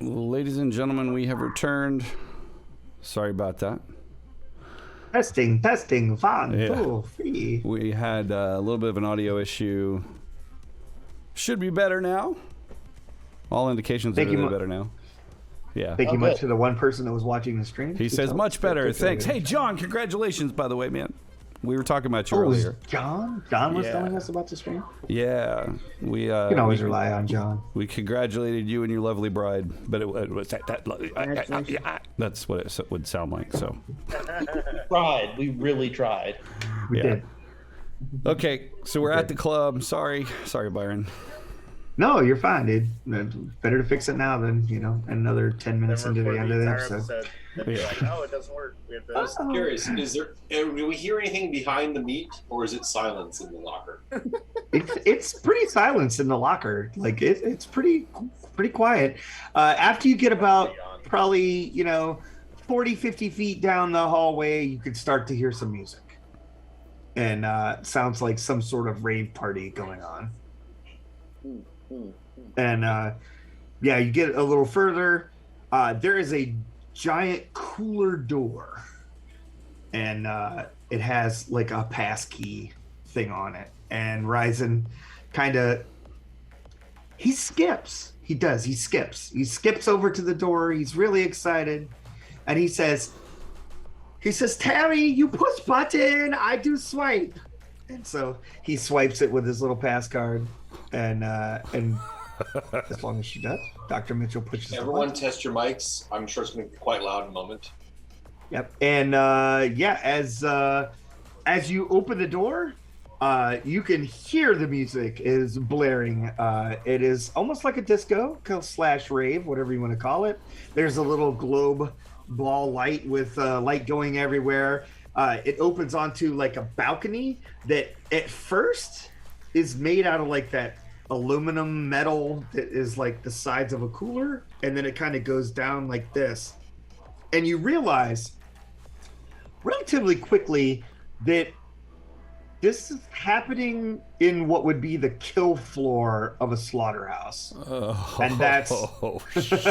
Ladies and gentlemen, we have returned. Sorry about that. Testing, 1, 2, 3. We had a little bit of an audio issue. Should be better now. All indications are they're better now. Yeah. Thank you much to the one person that was watching the stream. He says much better. Thanks. Hey, John, congratulations, by the way, man. We were talking about you earlier. John? John was telling us about the stream? Yeah. You can always rely on John. We congratulated you and your lovely bride, but it was that's what it would sound like. So tried. We really tried. We did. Okay, so we're at the club. Sorry, Byron. No, you're fine, dude. Better to fix it now than, another 10 minutes into the end of the episode. Then be like, no, it doesn't work. We have to... I was curious, do we hear anything behind the meat, or is it silence in the locker? It's pretty silence in the locker. Like, it's pretty quiet. After you get about probably, 40, 50 feet down the hallway, you could start to hear some music. And sounds like some sort of rave party going on. And you get a little further. There is a giant cooler door, and it has like a pass key thing on it. And Ryzen he skips. He skips over to the door. He's really excited, and he says, "Tammy, you push button, I do swipe." And so he swipes it with his little pass card, and as long as she does, Dr. Mitchell pushes. Everyone, test your mics. I'm sure it's going to be quite loud in a moment. Yep. And as you open the door, you can hear the music is blaring. It is almost like a disco / rave, whatever you want to call it. There's a little globe ball light with light going everywhere. It opens onto like a balcony that at first is made out of like that aluminum metal that is like the sides of a cooler, and then it kind of goes down like this. And you realize relatively quickly that this is happening in what would be the kill floor of a slaughterhouse. And that's shit.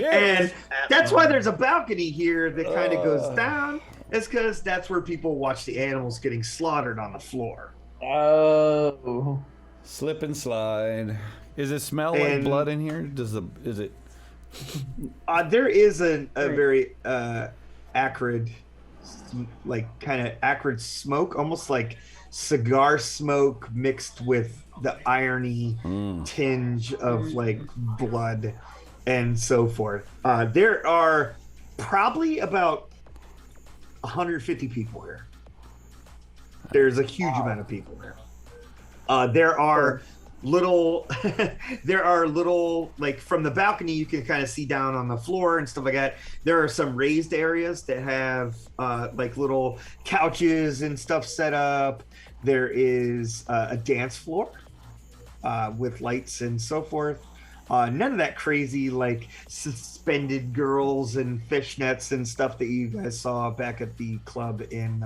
And that's why there's a balcony here that kind of goes down. It's because that's where people watch the animals getting slaughtered on the floor. Oh. Slip and slide. Is it smell like blood in here? Is it? There is a very acrid, like kind of acrid smoke, almost like cigar smoke mixed with the irony tinge of like blood and so forth. There are probably about 150 people here. There's a huge amount of people here. There are little, like from the balcony, you can kind of see down on the floor and stuff like that. There are some raised areas that have like little couches and stuff set up. There is a dance floor with lights and so forth. None of that crazy like suspended girls and fishnets and stuff that you guys saw back at the club in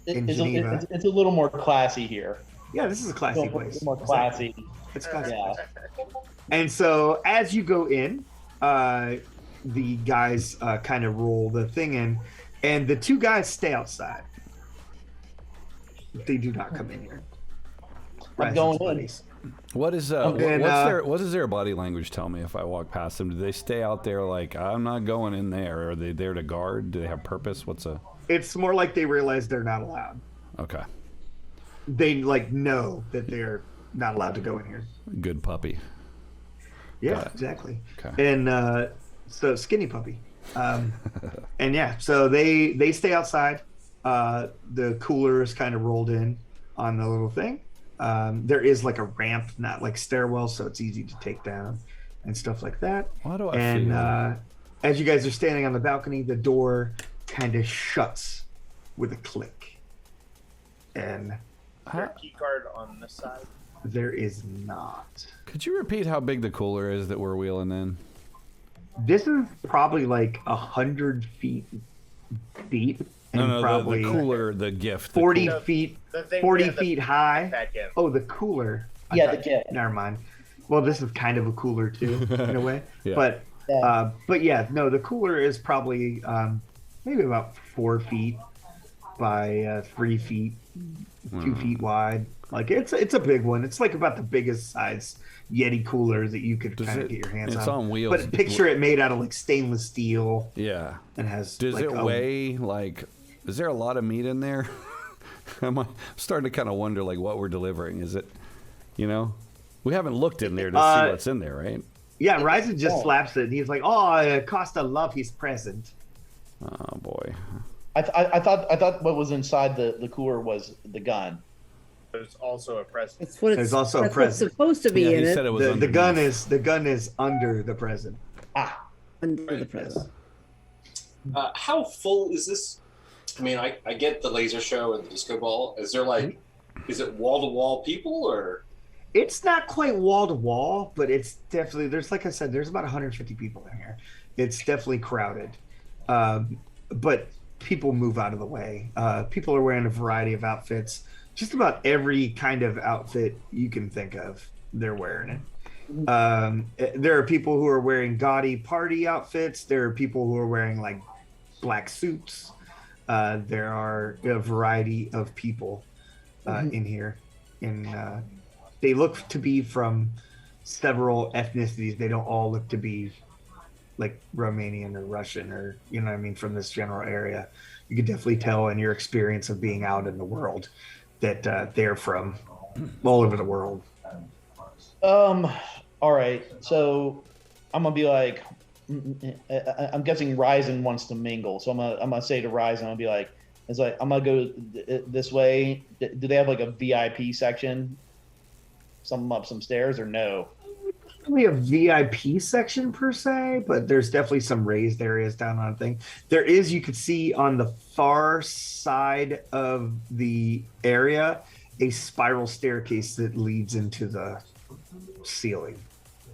Geneva. It's a little more classy here. Yeah, this is a classy place. It's more classy. It's classy. Yeah. And so as you go in, the guys kind of roll the thing in, and the two guys stay outside. They do not come in here. I'm going in. What is what does their body language tell me if I walk past them? Do they stay out there like I'm not going in there? Are they there to guard? Do they have purpose? It's more like they realize they're not allowed. Okay. They like know that they're not allowed to go in here. Good puppy. Yeah, exactly. Okay. And so skinny puppy. And yeah, so they stay outside. The cooler is kind of rolled in on the little thing. There is like a ramp, not like stairwell, so it's easy to take down and stuff like that. Why do I feel? As you guys are standing on the balcony, the door kind of shuts with a click. And is there a key card on this side? There is not. Could you repeat how big the cooler is that we're wheeling in? This is probably like 100 feet deep. No, probably the cooler, the gift. 40 the feet, the thing 40 feet high. that gift. Oh, the cooler. Yeah, the gift. Never mind. Well, this is kind of a cooler too, in a way. Yeah. But yeah, no, the cooler is probably maybe about 4 feet by 3 feet, 2 feet wide. Like it's a big one. It's like about the biggest size Yeti cooler that you could kind of get your hands on. It's on wheels. But picture it made out of like stainless steel. Yeah. And has. Does like it weigh like? Is there a lot of meat in there? I'm starting to kind of wonder like what we're delivering. Is it? You know, we haven't looked in there to see what's in there, right? Yeah, Ryzen just slaps it, and he's like, "Oh, Costa love his present." Oh boy. I thought what was inside the cooler was the gun. There's also a present. That's what There's also a that's what's present. supposed to be in he it. said it was The gun is under the present. Under the present. How full is this? I mean, I get the laser show and the disco ball. Is there like, is it wall to wall people or? It's not quite wall to wall, but it's definitely there's like I said, there's about 150 people in here. It's definitely crowded, but people move out of the way. People are wearing a variety of outfits. Just about every kind of outfit you can think of, they're wearing it. There are people who are wearing gaudy party outfits. There are people who are wearing like black suits. There are a variety of people in here, and they look to be from several ethnicities. They don't all look to be like Romanian or Russian or, you know what I mean, from this general area. You can definitely tell in your experience of being out in the world that they're from all over the world. All right. So I'm gonna be like, I'm guessing Ryzen wants to mingle. So I'm gonna say to Ryzen, I'm gonna be like, it's like I'm gonna go this way. Do they have like a VIP section? Some up some stairs or no? We have VIP section per se, but there's definitely some raised areas down on the thing. There is, you could see on the far side of the area, a spiral staircase that leads into the ceiling.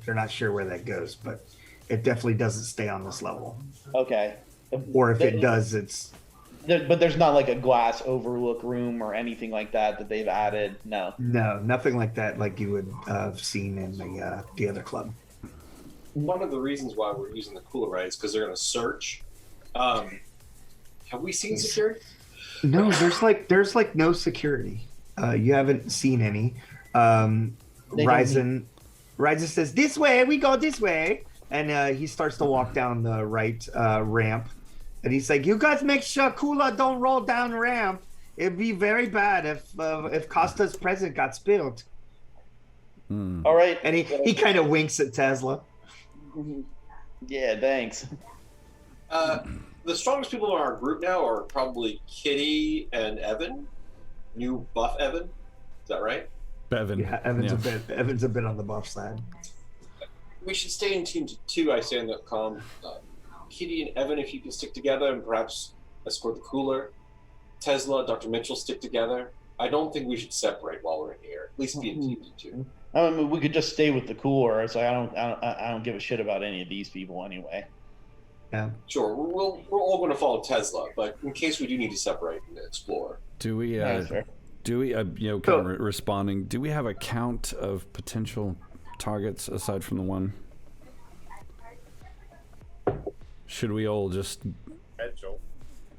They're not sure where that goes, but it definitely doesn't stay on this level. Okay. Or if it does, it's... But there's not like a glass overlook room or anything like that they've added. No. No, nothing like that, like you would have seen in the other club. One of the reasons why we're using the cooler, right, is because they're going to search. Have we seen security? No, there's like no security. You haven't seen any. Ryzen says, "This way, we go this way," and he starts to walk down the right ramp. And he's like, "You guys make sure Kula don't roll down ramp. It'd be very bad if Costa's present got spilled." All right. And he kind of winks at Tesla. Yeah, thanks. The strongest people in our group now are probably Kitty and Evan. New buff Evan. Is that right? Bevan. Yeah, Evan's a bit on the buff side. We should stay in team 2, I say in the comm. Kitty and Evan, if you can stick together and perhaps escort the cooler. Tesla, Dr. Mitchell stick together. I don't think we should separate while we're in here. At least be in team 2. I mean, we could just stay with the cooler. It's like I don't give a shit about any of these people anyway. Yeah. Sure, we're all going to follow Tesla, but in case we do need to separate and explore. Do we? Fair. Do we? Kind of responding. Do we have a count of potential targets aside from the one? Should we all just?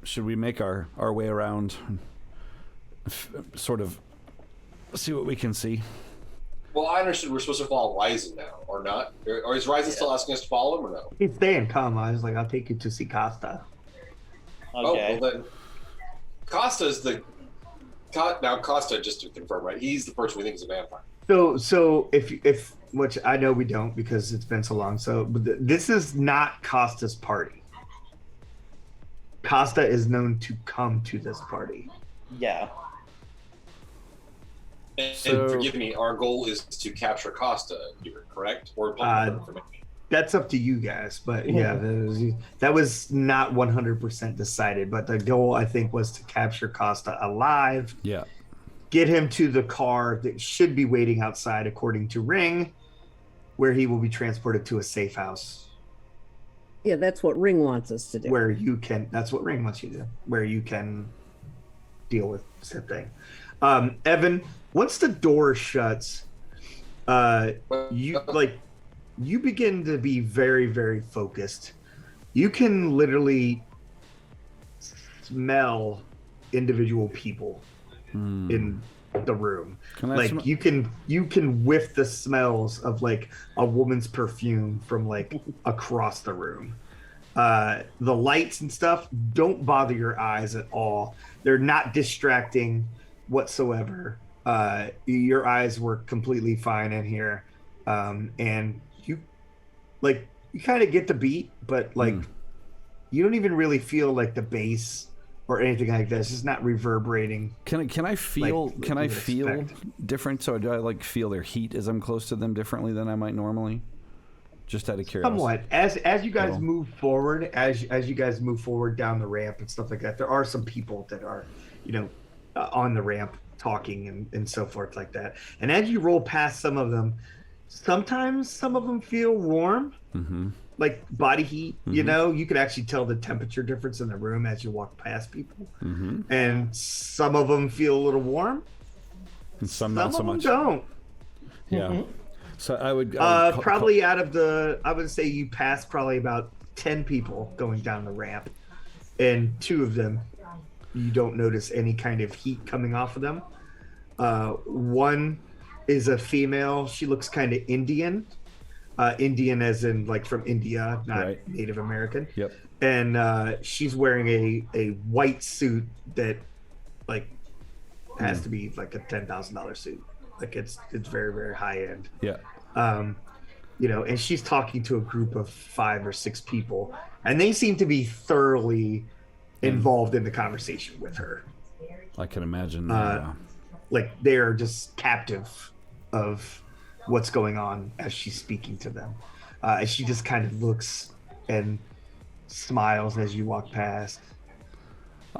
Should we make our way around? Sort of see what we can see. Well, I understood we're supposed to follow Ryzen now, or not? Or is Ryzen still asking us to follow him, or no? He's staying calm. I was like, "I'll take you to see Costa." Okay. Oh, well then, Costa's the... Now, Costa, just to confirm, right? He's the person we think is a vampire. So if which I know we don't because it's been so long. So but this is not Costa's party. Costa is known to come to this party. Yeah. And So- forgive me, our goal is to capture Costa here, correct? Or public information. That's up to you guys, but yeah, that was not 100% decided. But the goal, I think, was to capture Costa alive, Yeah. get him to the car that should be waiting outside, according to Ring, where he will be transported to a safe house. Yeah, that's what Ring wants us to do. Where you can, that's what Ring wants you to do, where you can deal with said thing. Evan, once the door shuts, You you begin to be very, very focused. You can literally smell individual people in the room. Like you can whiff the smells of like a woman's perfume from like across the room. The lights and stuff don't bother your eyes at all. They're not distracting whatsoever. Your eyes were completely fine in here. And you kind of get the beat, but like you don't even really feel like the bass or anything like that. It's just not reverberating. Can I feel like can I you would feel expect. different? So do I like feel their heat as I'm close to them differently than I might normally? Just out of curiosity. Somewhat. As you guys move forward, as you guys move forward down the ramp and stuff like that, there are some people that are, on the ramp talking and so forth like that. And as you roll past some of them, sometimes some of them feel warm, like body heat. You could actually tell the temperature difference in the room as you walk past people. And some of them feel a little warm. And some not so much. Don't. Yeah. So I would probably out of I would say you passed probably about 10 people going down the ramp, and 2 of them you don't notice any kind of heat coming off of them. One is a female. She looks kind of Indian. Indian as in like from India, not Native American. Yep. And she's wearing a white suit that like has to be like a $10,000 suit. Like it's very, very high end. Yeah. And she's talking to a group of 5 or 6 people, and they seem to be thoroughly involved in the conversation with her. I can imagine. Like they're just captive of what's going on as she's speaking to them. And she just kind of looks and smiles as you walk past.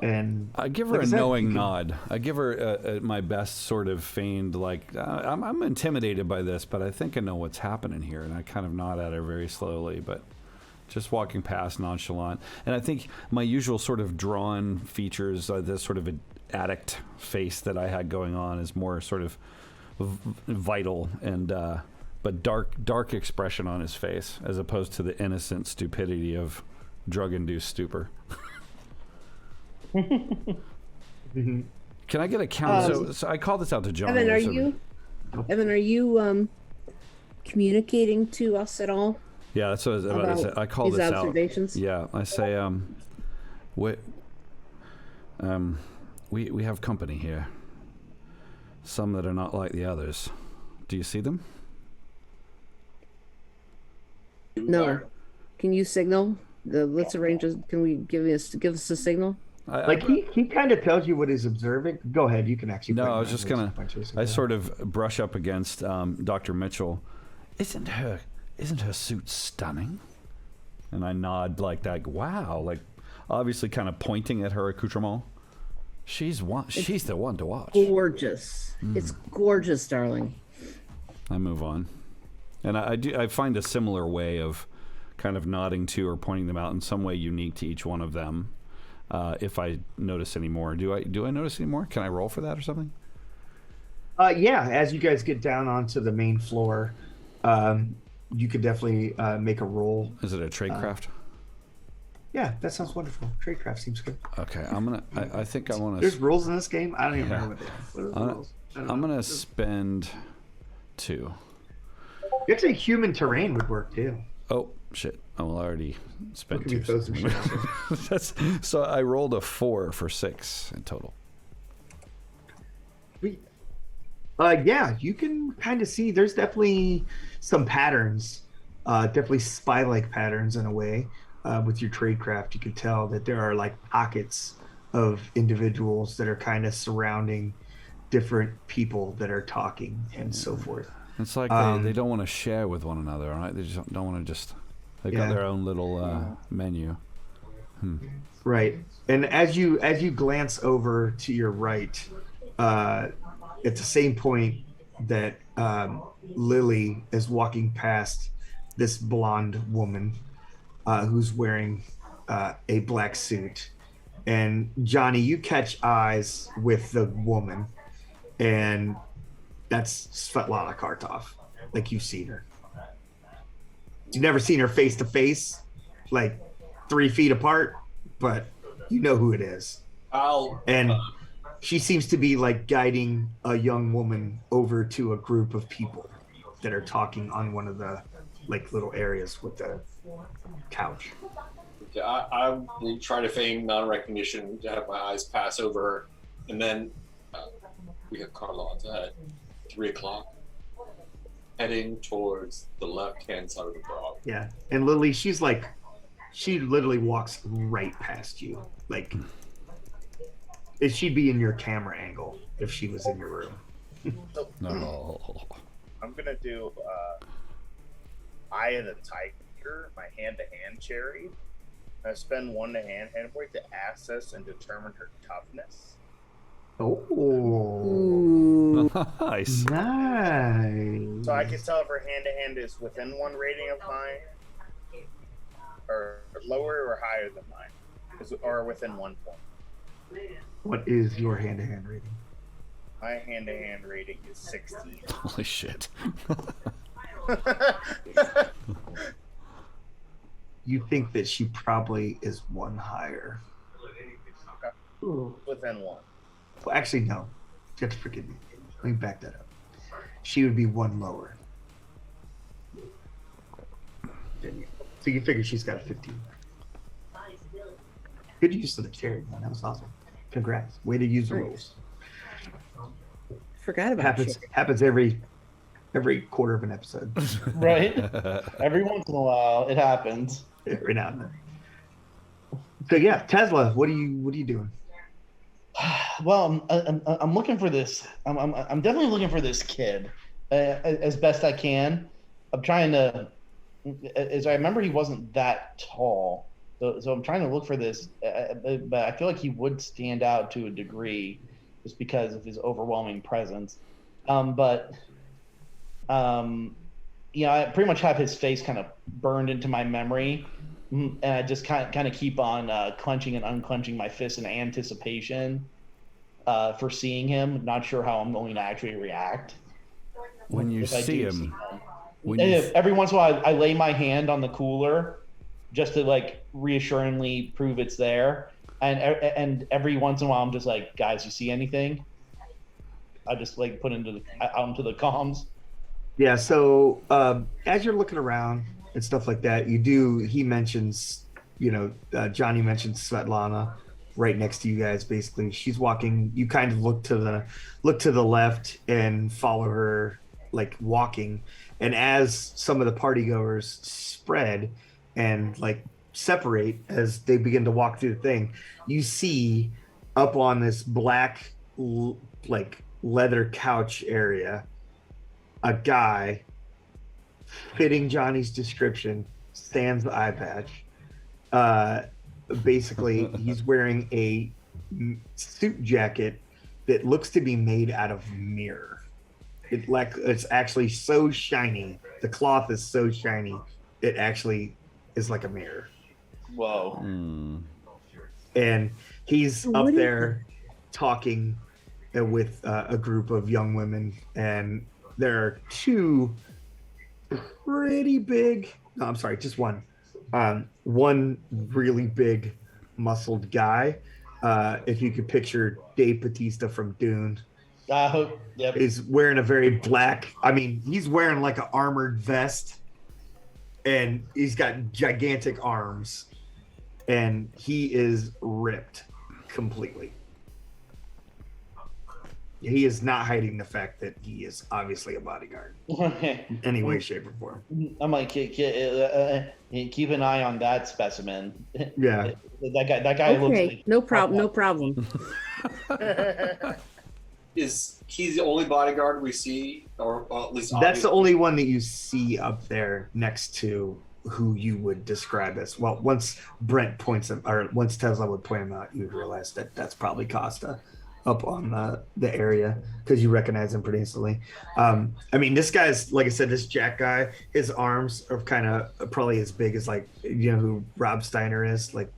And I give her a knowing nod. I give her my best sort of feigned, like, I'm intimidated by this, but I think I know what's happening here. And I kind of nod at her very slowly, but just walking past nonchalant. And I think my usual sort of drawn features, this sort of addict face that I had going on is more sort of vital and but dark expression on his face, as opposed to the innocent stupidity of drug-induced stupor. Can I get a count? So I call this out to John. Evan, are you communicating to us at all? Yeah, that's what I was about to say. I call this observations? out. Yeah, I say, we have company here. Some that are not like the others. Do you see them? No. Can you signal? Let's arrange. Can we give us a signal? He kind of tells you what he's observing. Go ahead, you can actually. No, I was just gonna. I sort of brush up against Dr. Mitchell. Isn't her suit stunning? And I nod like that. Wow, like obviously kind of pointing at her accoutrement. She's the one to watch. Gorgeous. It's gorgeous, darling. I move on, and I find a similar way of kind of nodding to or pointing them out in some way unique to each one of them. If I notice any more, do I notice any more? Can I roll for that or something? Yeah, as you guys get down onto the main floor, you could definitely make a roll. Is it a tradecraft? Yeah, that sounds wonderful. Tradecraft seems good. Okay, I think I want to. There's rules in this game. I don't even remember what they are. What are the rules? I'm gonna spend 2. Actually, human terrain would work too. Oh shit! I will already spend 2. Throw some shit out there. So I rolled a 4 for 6 in total. Sweet. Yeah, you can kind of see there's definitely some patterns, definitely spy-like patterns in a way. With your tradecraft, you can tell that there are like pockets of individuals that are kind of surrounding different people that are talking and so forth. It's like they don't want to share with one another, right? They just don't want to just. They've got their own little menu. Right, and as you glance over to your right, at the same point that Lily is walking past this blonde woman who's wearing a black suit, and Johnny, you catch eyes with the woman, and that's Svetlana Kartov. like you've seen her. You've never seen her face to face, like 3 feet apart, but you know who it is. And she seems to be like guiding a young woman over to a group of people that are talking on one of the like little areas with the couch. Okay, I will try to feign non-recognition to have my eyes pass over her, and then we have Carlotta at 3 o'clock, heading towards the left-hand side of the bar. Yeah, and Lily, she literally walks right past you. Like, she'd be in your camera angle if she was in your room. No. I'm gonna do Eye of the Tiger, my hand-to-hand cherry. I spend 1 to hand point to access and determine her toughness. Oh, Ooh. Nice. nice. So I can tell if her hand-to-hand is within 1 rating of mine, or lower or higher than mine, or within 1 point. What is your hand-to-hand rating? My hand-to-hand rating is 16. Holy shit. You think that she probably is 1 higher. Within 1. Well, actually, no. You have to forgive me. Let me back that up. She would be 1 lower than you. So you figure she's got a 15. Good use of the cherry, man. That was awesome. Congrats. Way to use the rules. Forgot about Happens every quarter of an episode. Right? Every once in a while, it happens. Every now and then. So yeah, Tesla, what are you doing? Well, I'm looking for this. I'm definitely looking for this kid as best I can. I'm trying to, as I remember, he wasn't that tall, so I'm trying to look for this. But I feel like he would stand out to a degree, just because of his overwhelming presence. I pretty much have his face kind of burned into my memory, and I just kind of keep on clenching and unclenching my fists in anticipation for seeing him. Not sure how I'm going to actually react When you if I see do him, Every once in a while, I lay my hand on the cooler just to like reassuringly prove it's there, and every once in a while I'm just like, guys, you see anything? I just like put out into the comms. Yeah, so as you're looking around and stuff like that, he mentions, Johnny mentions Svetlana right next to you guys. Basically, she's walking. You kind of look to the left and follow her, like walking. And as some of the party goers spread and like separate as they begin to walk through the thing, you see up on this black like leather couch area a guy fitting Johnny's description, sans the eye patch. Basically, he's wearing a suit jacket that looks to be made out of mirror. It's actually so shiny. The cloth is so shiny, it actually is like a mirror. Whoa. And he's up there talking with a group of young women, and there are 2 pretty big. No, I'm sorry, just one. One really big, muscled guy. If you could picture Dave Bautista from Dune, Yep. is wearing a very black. I mean, he's wearing like an armored vest, and he's got gigantic arms, and he is ripped completely. He is not hiding the fact that he is obviously a bodyguard in any way, shape, or form. I'm like, keep an eye on that specimen. Yeah. That guy looks like... No problem. Is he the only bodyguard we see, or at least That's the only one that you see up there next to who you would describe as, well, once Brent points him, or once Tesla would point him out, you would realize that that's probably Costa up on the area, because you recognize him pretty instantly. I mean, this guy's, like I said, this Jack guy, his arms are kind of probably as big as, like, who Rob Steiner is, like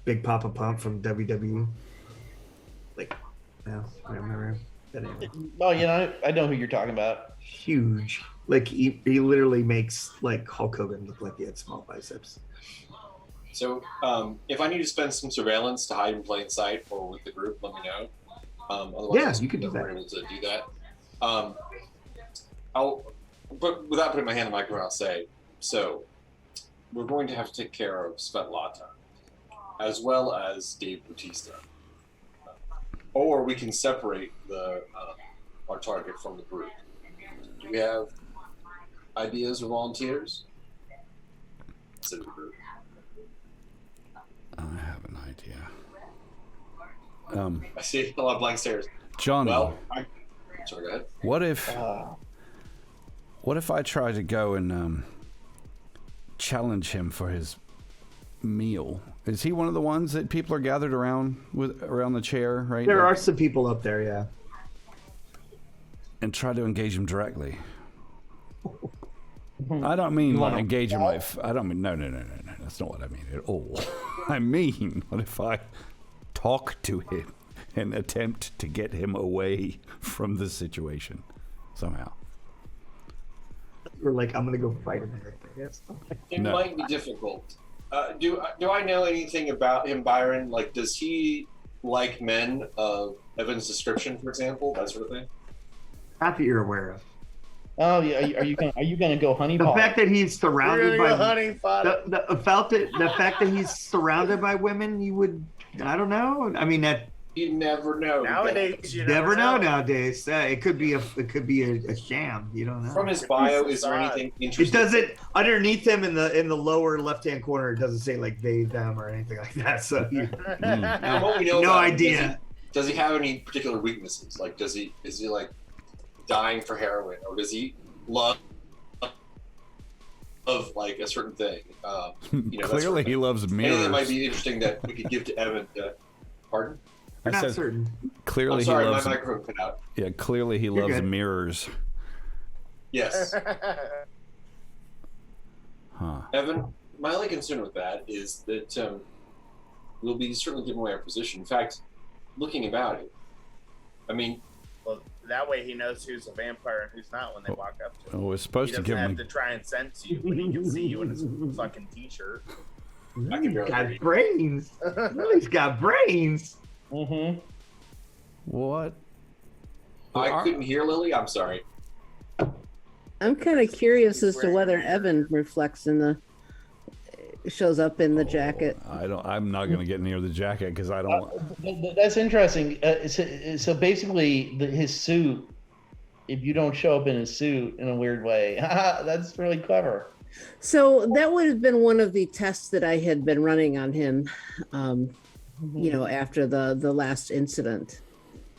Big Papa Pump from WWE. Like, no, I don't remember him. Oh, I know who you're talking about. Huge Like he literally makes like Hulk Hogan look like he had small biceps. So if I need to spend some surveillance to hide in plain sight or with the group, let me know. Otherwise, Yeah, you can do that. We're able to do that. But without putting my hand on the microphone, I'll say, so we're going to have to take care of Svetlana, as well as Dave Bautista. Or we can separate our target from the group. Do we have ideas or volunteers? Consider the group. I have an idea. I see a lot of blank stares. John, Well, sorry, go ahead. What if I try to go and challenge him for his meal? Is he one of the ones that people are gathered around the chair, right? There are some people up there, yeah. And try to engage him directly. I don't mean like engage him. I don't mean no. That's not what I mean at all. I mean, what if I talk to him and attempt to get him away from the situation somehow? We're like, I'm gonna go fight him. I guess. It might be difficult. Do I know anything about him, Byron? Like, does he like men of Evan's description, for example, that sort of thing? Not that you're aware of. Oh yeah, are you gonna go honey The pot? fact that he's surrounded by the fact that he's surrounded by women, you would, I don't know. I mean, that You never know. Nowadays, you never know nowadays. It could be a sham. You don't know. From his bio, is there anything It interesting? doesn't underneath him in the lower left hand corner. It doesn't say like they them or anything like that. So And what we know no about him, idea. Does he have any particular weaknesses? Like, is he like dying for heroin, or does he love like a certain thing? Clearly, he loves mirrors. Anything that might be interesting that we could give to Evan. Pardon? We're not certain. Clearly, I'm sorry, he loves. my microphone cut out. Yeah, clearly he You're loves good. mirrors. Yes, Huh. Evan. My only concern with that is that we'll be certainly giving away our position. In fact, looking about it, I mean, Well, that way he knows who's a vampire and who's not when they walk up to him. Well, we're He supposed to doesn't give have him. to try and sense you when he can see you in his fucking t-shirt. I can barely hear Got you. brains. He's got brains. Mm-hmm. What? I couldn't hear Lily. I'm sorry. I'm kind of curious as to whether Evan reflects shows up in the jacket. I'm not going to get near the jacket because I don't. That's interesting. So basically, his suit. If you don't show up in his suit in a weird way, that's really clever. So that would have been one of the tests that I had been running on him, after the last incident.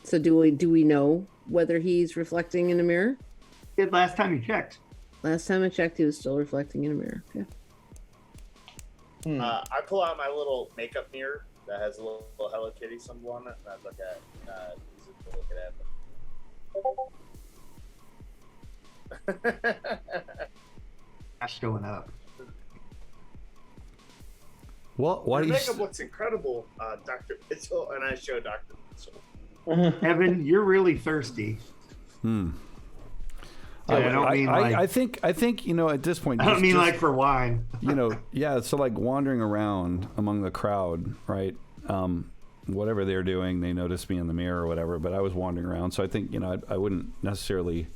So do we know whether he's reflecting in a mirror? Did last time you checked. Last time I checked, he was still reflecting in a mirror. Okay. I pull out my little makeup mirror that has a little Hello Kitty symbol on it, and I look at Not showing up. What? Why Your do you? makeup looks incredible, Dr. Mitchell, and I show Dr. Mitchell. Evan, you're really thirsty. I don't mean like. I think at this point. I don't mean like for wine. Yeah. So like wandering around among the crowd, right? Whatever they're doing, they notice me in the mirror or whatever. But I was wandering around, so I think I wouldn't necessarily.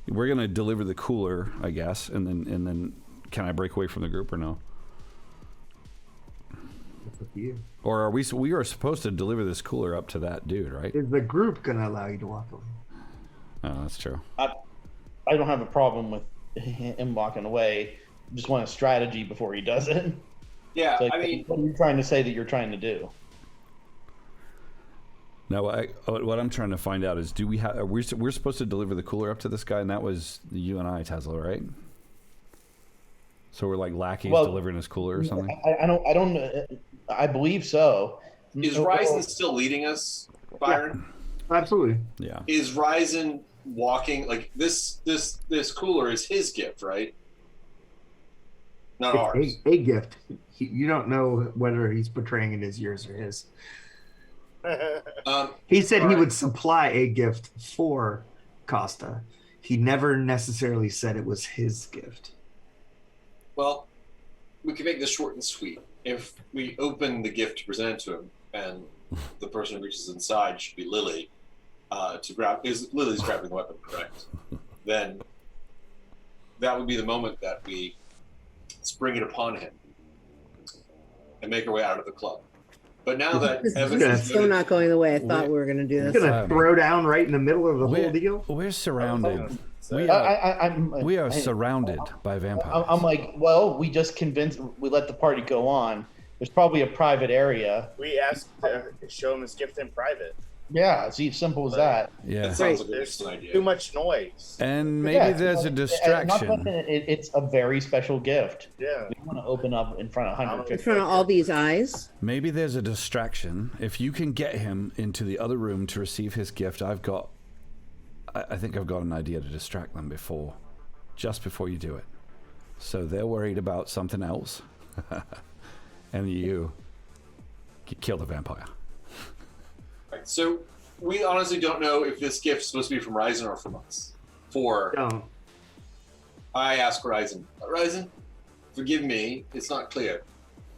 We're gonna deliver the cooler, I guess, and then can I break away from the group or no? It's with you. Or are we are supposed to deliver this cooler up to that dude, right? Is the group gonna allow you to walk away? Oh, that's true. I don't have a problem with him walking away. Just want a strategy before he does it. Yeah, So, I mean, what are you trying to say that you're trying to do? Now, what I'm trying to find out is, do we have? We're supposed to deliver the cooler up to this guy, and that was you and I, Tesla, right? So we're like lackeys delivering his cooler or something. I believe so. is Ryzen still leading us, Byron? Absolutely. Yeah. Is Ryzen walking like this cooler is his gift, right? Not ours. It's a gift. You don't know whether he's portraying it as yours or his. He said he would supply a gift for Costa. he never necessarily said it was his gift. Well, we can make this short and sweet. If we open the gift to present it to him, and the person who reaches inside should be Lily, to grab, is Lily's grabbing the weapon, correct? Then that would be the moment that we spring it upon him and make our way out of the club. But now that Evan This is so not going the way I thought we were going to do He's this. gonna throw down right in the middle of the whole deal. We're surrounded. I'm We are surrounded by vampires. I'm like, well, we just convinced, we let the party go on. There's probably a private area. We asked to show him his gift in private. Yeah, it's as simple as that. Yeah. That sounds like a There's decent idea. too much noise. And maybe Yeah, there's a not distraction. something- it's a very special gift. Yeah. We want to open up in front of In 150. front of all these eyes. Maybe there's a distraction. If you can get him into the other room to receive his gift, I think I've got an idea to distract them just before you do it. So they're worried about something else. And you kill the vampire. Right, so we honestly don't know if this gift's supposed to be from Ryzen or from us. Don't. I ask Ryzen, Ryzen, forgive me, it's not clear.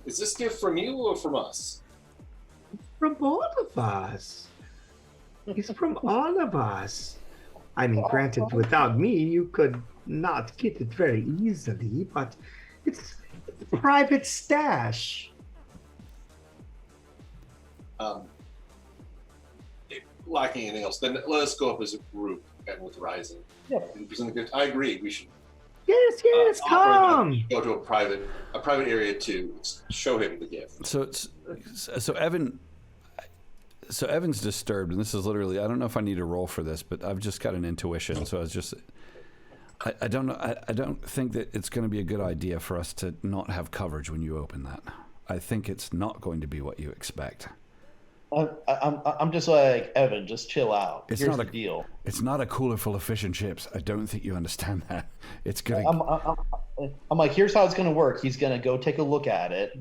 Is this gift from you or from us? From all of us. He's from all of us. I mean, granted, without me, you could not get it very easily, but it's a private stash. Lacking anything else, then let us go up as a group and with Ryzen. Yeah. And present the gift. I agree. We should Yes, come. go to a private area to show him the gift. So Evan's disturbed, and this is literally, I don't know if I need a roll for this, but I've just got an intuition. So I don't know. I don't think that it's going to be a good idea for us to not have coverage when you open that. I think it's not going to be what you expect. I'm just like, Evan, just chill out. It's Here's not the deal. It's not a cooler full of fish and chips. I don't think you understand that. It's gonna. I'm like, here's how it's gonna work. He's gonna go take a look at it.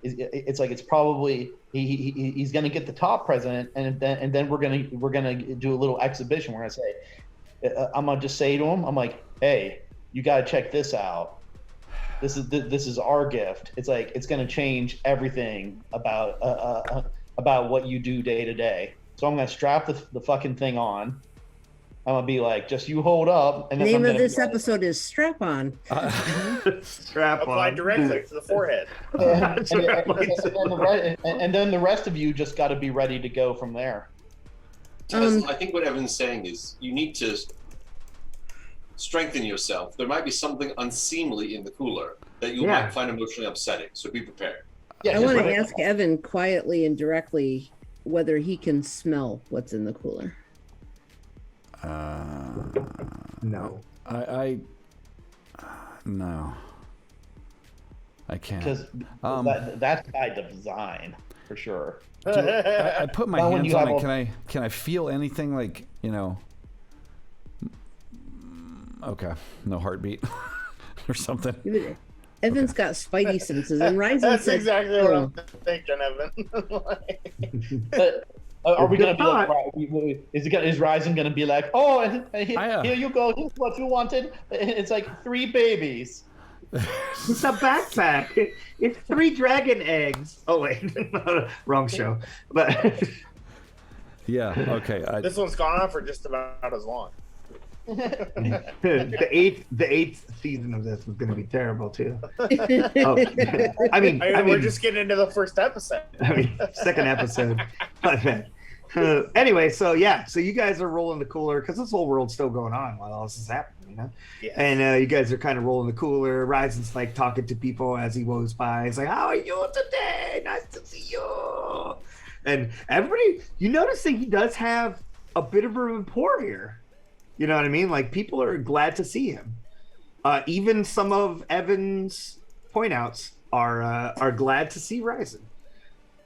It's like it's probably he's gonna get the top present, and then we're gonna do a little exhibition. We're gonna say, I'm gonna just say to him, I'm like, hey, you gotta check this out. This is our gift. It's like it's gonna change everything about what you do day to day. So I'm gonna strap the fucking thing on. I'm gonna be like, just you hold up. And then Name of this episode is Strap On. Strap Apply on. directly to the forehead. and then the rest of you just got to be ready to go from there. Tesla, I think what Evan's saying is you need to strengthen yourself. There might be something unseemly in the cooler that you might find emotionally upsetting. So be prepared. Yeah, I want to ask Evan quietly and directly whether he can smell what's in the cooler. No. No. I can't. because that's by design for sure. I put my Well, when hands you on have it. Can I feel anything like, okay, no heartbeat or something? Evan's got spidey senses, and Ryzen That's said, exactly what I'm thinking, Evan. But are we gonna be Not. like? Is Ryzen gonna be like, oh, and here you go. Here's what you wanted. It's like 3 babies. It's a backpack. It's 3 dragon eggs. Oh wait, wrong show. But Yeah. Okay. This one's gone on for just about as long. the eighth season of this was going to be terrible too. Oh, I mean, We're just getting into the first episode. Second episode. Anyway, so you guys are rolling the cooler because this whole world's still going on while all this is happening, Yes. And you guys are kind of rolling the cooler. Ryzen's like talking to people as he goes by. He's like, "How are you today? Nice to see you." And everybody, you noticing he does have a bit of a rapport here. You know what I mean? Like people are glad to see him. Even some of Evan's point outs are glad to see Ryzen.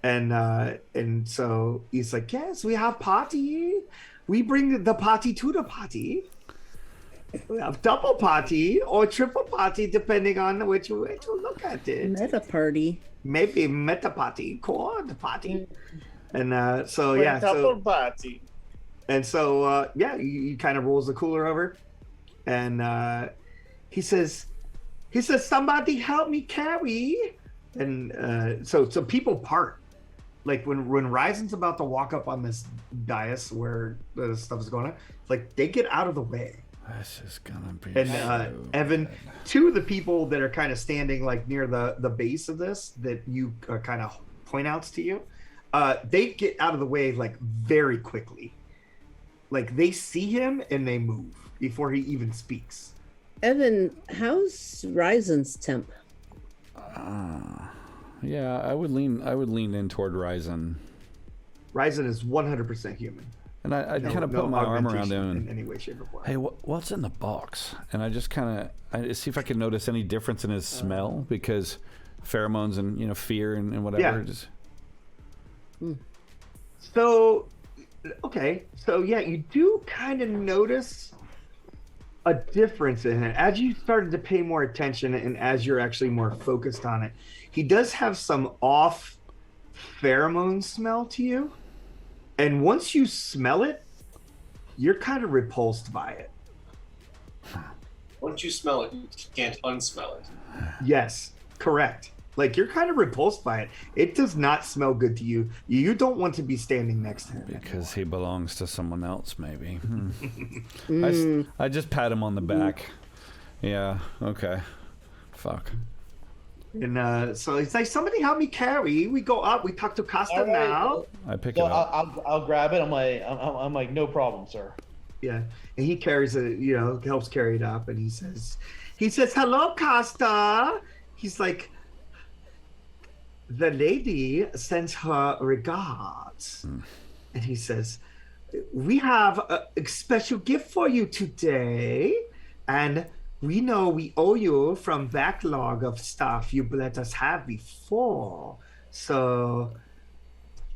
And so he's like, yes, we have party. We bring the party to the party. We have double party or triple party, depending on which way to look at it. Meta party. Maybe meta party, quad party. And Double party. And so, he kind of rolls the cooler over. and he says, somebody help me carry. And so people part. Like when Ryzen's about to walk up on this dais where the stuff is going on, like they get out of the way. This is gonna be. And so Evan, bad. two of the people that are kind of standing like near the base of this that you kind of point outs to you, they get out of the way like very quickly. Like they see him and they move before he even speaks. Evan, how's Ryzen's temp? Yeah, I would lean in toward Ryzen. Ryzen is 100% human. And I kind of put my arm around him in and, any way, shape, or form. hey, what's in the box? And I just kind of see if I can notice any difference in his smell, because pheromones and fear and whatever. Yeah. Just... So, okay, so yeah, you do kind of notice a difference in it as you started to pay more attention and as you're actually more focused on it. He does have some off pheromone smell to you, and once you smell it, you're kind of repulsed by it. Once you smell it, you can't unsmell it. Yes, correct. Like you're kind of repulsed by it. It does not smell good to you. You don't want to be standing next to him Because he belongs to someone else, maybe. I just pat him on the back. Yeah, okay. Fuck. And so it's like, somebody help me carry. We go up. We talk to Costa now. I pick So it up. I'll grab it. I'm like, no problem, sir. Yeah, and he carries it. Helps carry it up. And he says, "Hello, Costa." He's like, the lady sends her regards, and he says, "We have a special gift for you today, and we know we owe you from backlog of stuff you let us have before. So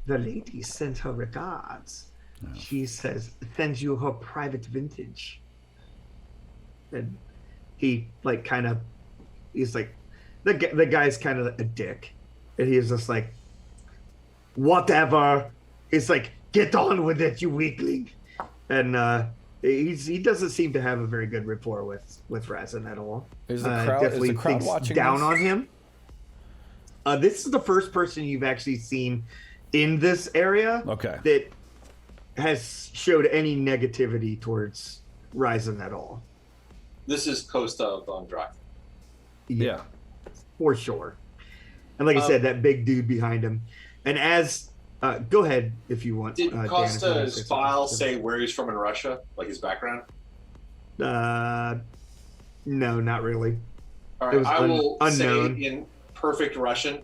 the lady sends her regards. Yeah. She sends you her private vintage." And he he's like, the guy's kind of a dick. And he's just like, whatever. He's like, get on with it, you weakling. And he doesn't seem to have a very good rapport with Razin at all. Is the crowd, Definitely is the crowd thinks watching down this? on him. This is the first person you've actually seen in this area Okay. that has showed any negativity towards Ryzen at all. This is Costa von Draken. Yeah. For sure. And like I said, that big dude behind him. And as go ahead if you want. Did Dan, if you want to Costa's say file something. say where he's from in Russia, like his background? No, not really. All It right, was I will unknown. say in perfect Russian.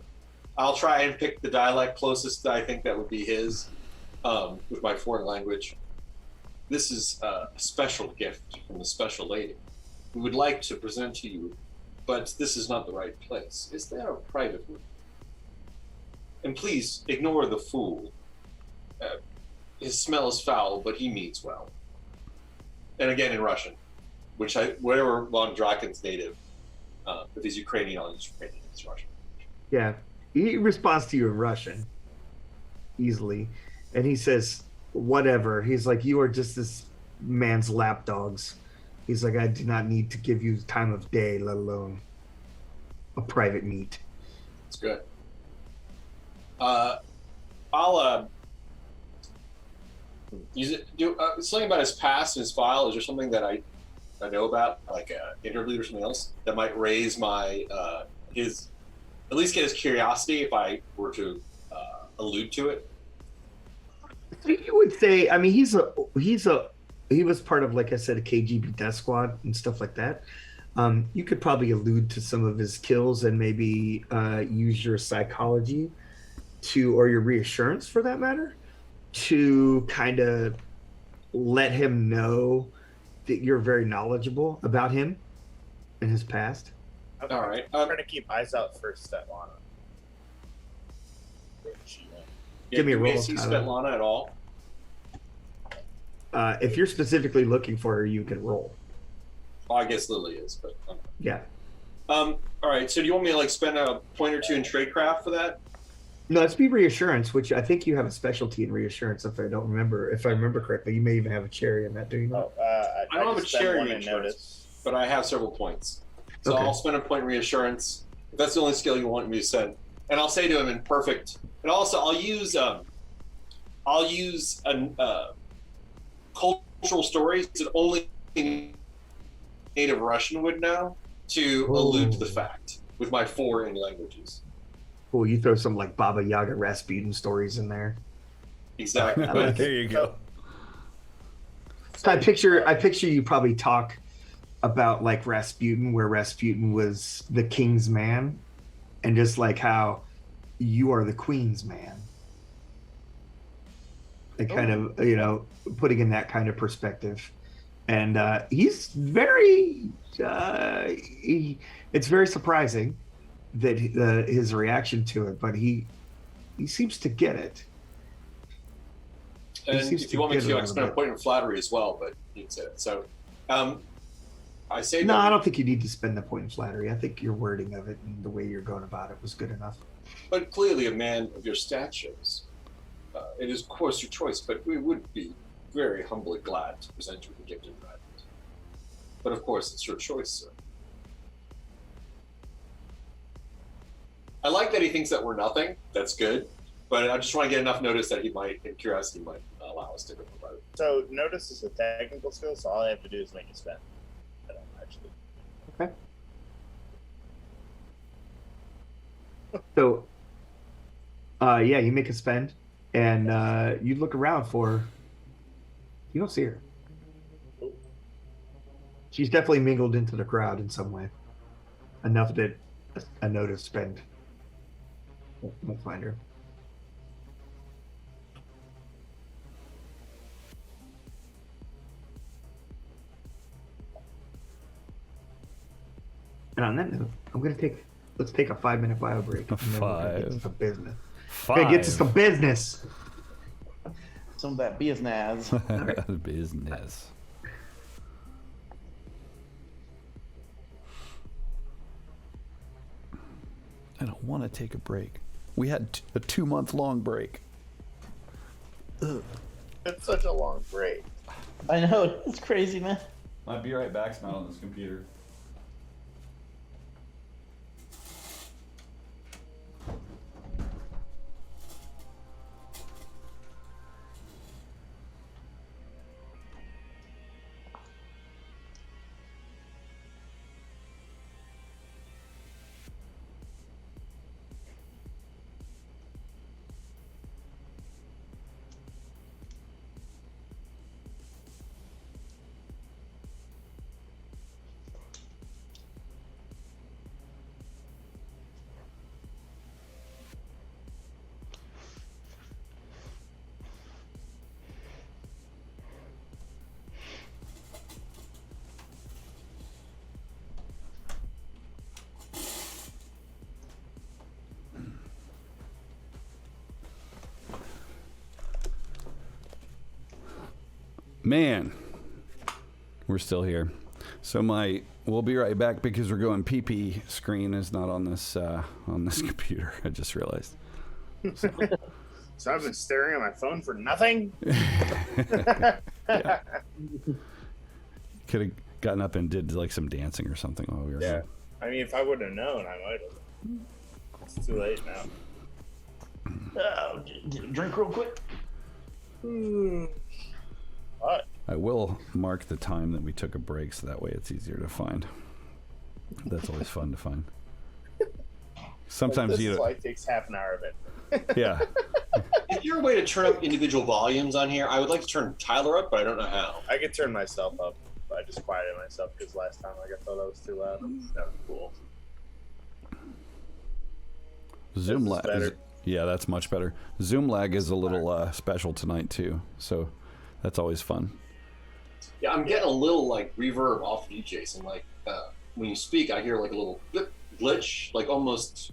I'll try and pick the dialect closest that I think that would be his, with my foreign language. This is a special gift from the special lady. We would like to present to you, but this is not the right place. Is there a private room? And please ignore the fool. His smell is foul, but he means well. And again in Russian, whatever von Draken's native. If he's Ukrainian, he's Ukrainian. It's Russian. Yeah. He responds to you in Russian easily. And he says, whatever. He's like, you are just this man's lapdogs. He's like, I do not need to give you time of day, let alone a private meet. It's good. Use it. Something about his past and his file. Is there something that I know about, like an interlude or something else, that might raise my at least get his curiosity if I were to allude to it? So you would say, I mean, he was part of, like I said, a KGB death squad and stuff like that. You could probably allude to some of his kills and maybe use your psychology or your reassurance for that matter, to kind of let him know that you're very knowledgeable about him and his past. All right. I'm trying to keep eyes out for Svetlana. Give me a do we roll, see Tyler. Svetlana at all? If you're specifically looking for her, you can roll. Well, I guess Lily is, but Yeah. all right. So do you want me to spend a point or two in tradecraft for that? No, let's be reassurance, which I think you have a specialty in reassurance. If I remember correctly, you may even have a cherry in that. Do you know? I don't have a cherry one in insurance. notice. but I have several points. So Okay. I'll spend a point reassurance. If that's the only skill you want me to spend. And I'll say to him in perfect. And also, I'll use cultural stories that only native Russian would know to allude to the fact with my foreign languages. Cool. You throw some like Baba Yaga Rasputin stories in there. Exactly. I like There you go. So I picture you probably talk about like Rasputin, where Rasputin was the king's man, and just like how you are the queen's man. And kind of, you know, putting in that kind of perspective. And he's very, it's very surprising that his reaction to it, but he seems to get it. And seems if to you want me get to, it I a can spend a little point in flattery as well, but you said it. So I say No, that, I don't think you need to spend the point in flattery. I think your wording of it and the way you're going about it was good enough. but clearly a man of your statures. It is, of course, your choice, but we would be very humbly glad to present you with a gift in private. But of course, it's your choice, sir. I like that he thinks that we're nothing. That's good. But I just want to get enough notice that he might, in curiosity, might allow us to go for private. So notice is a technical skill, so all I have to do is make you spend. I don't actually. Okay. So, yeah, you make a spend, and you look around for. You don't see her. She's definitely mingled into the crowd in some way. Enough that a notice spend won't find her. And on that note, let's take a 5-minute bio break. And then we're gonna get to 5. some business. 5. We're gonna get to some business. Some of that business. Business. I don't want to take a break. We had a 2-month-long break. It's such a long break. I know, it's crazy, man. I'll be right back. Not on this computer. Man, we're still here. So we'll be right back because we're going PP screen is not on this computer. I just realized. So I've been staring at my phone for nothing. Yeah. Could have gotten up and did like some dancing or something while we were Yeah. here. I mean, if I would have known, I might have. It's too late now. Drink real quick. What? I will mark the time that we took a break so that way it's easier to find. That's always fun to find. Sometimes this you is why it takes half an hour of it. yeah. Is there a way to turn up individual volumes on here? I would like to turn Tyler up, but I don't know how. I could turn myself up. But I just quieted myself because last time I thought I was too loud. That was cool. Zoom This is lag. better. Yeah, that's much better. Zoom lag is a little special tonight too, so that's always fun. Yeah, I'm getting a little like reverb off of you, Jason. Like when you speak, I hear like a little blip, glitch, like almost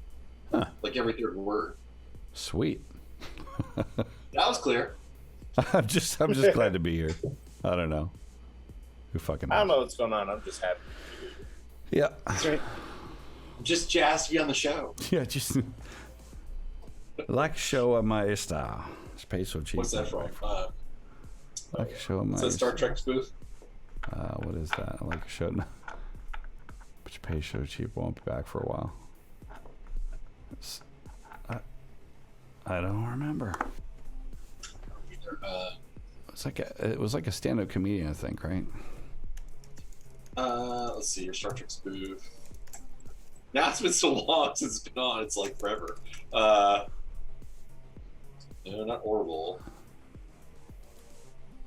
like every third word. Sweet. That was clear. I'm just glad to be here. I don't know. Who fucking knows? I don't know what's going on. I'm just happy. Yeah. That's right. Just jazzed to be on the show. Yeah, just like a show of my style. Space so cheap. What's that from? Like a show of my Is that Star Trek spoof? what is that? I like a show. But you pay so cheap, won't be back for a while. I don't remember. It was like a stand-up comedian, I think, right? Let's see, your Star Trek spoof. Now it's been so long since it's been on, it's like forever. No, not Orville.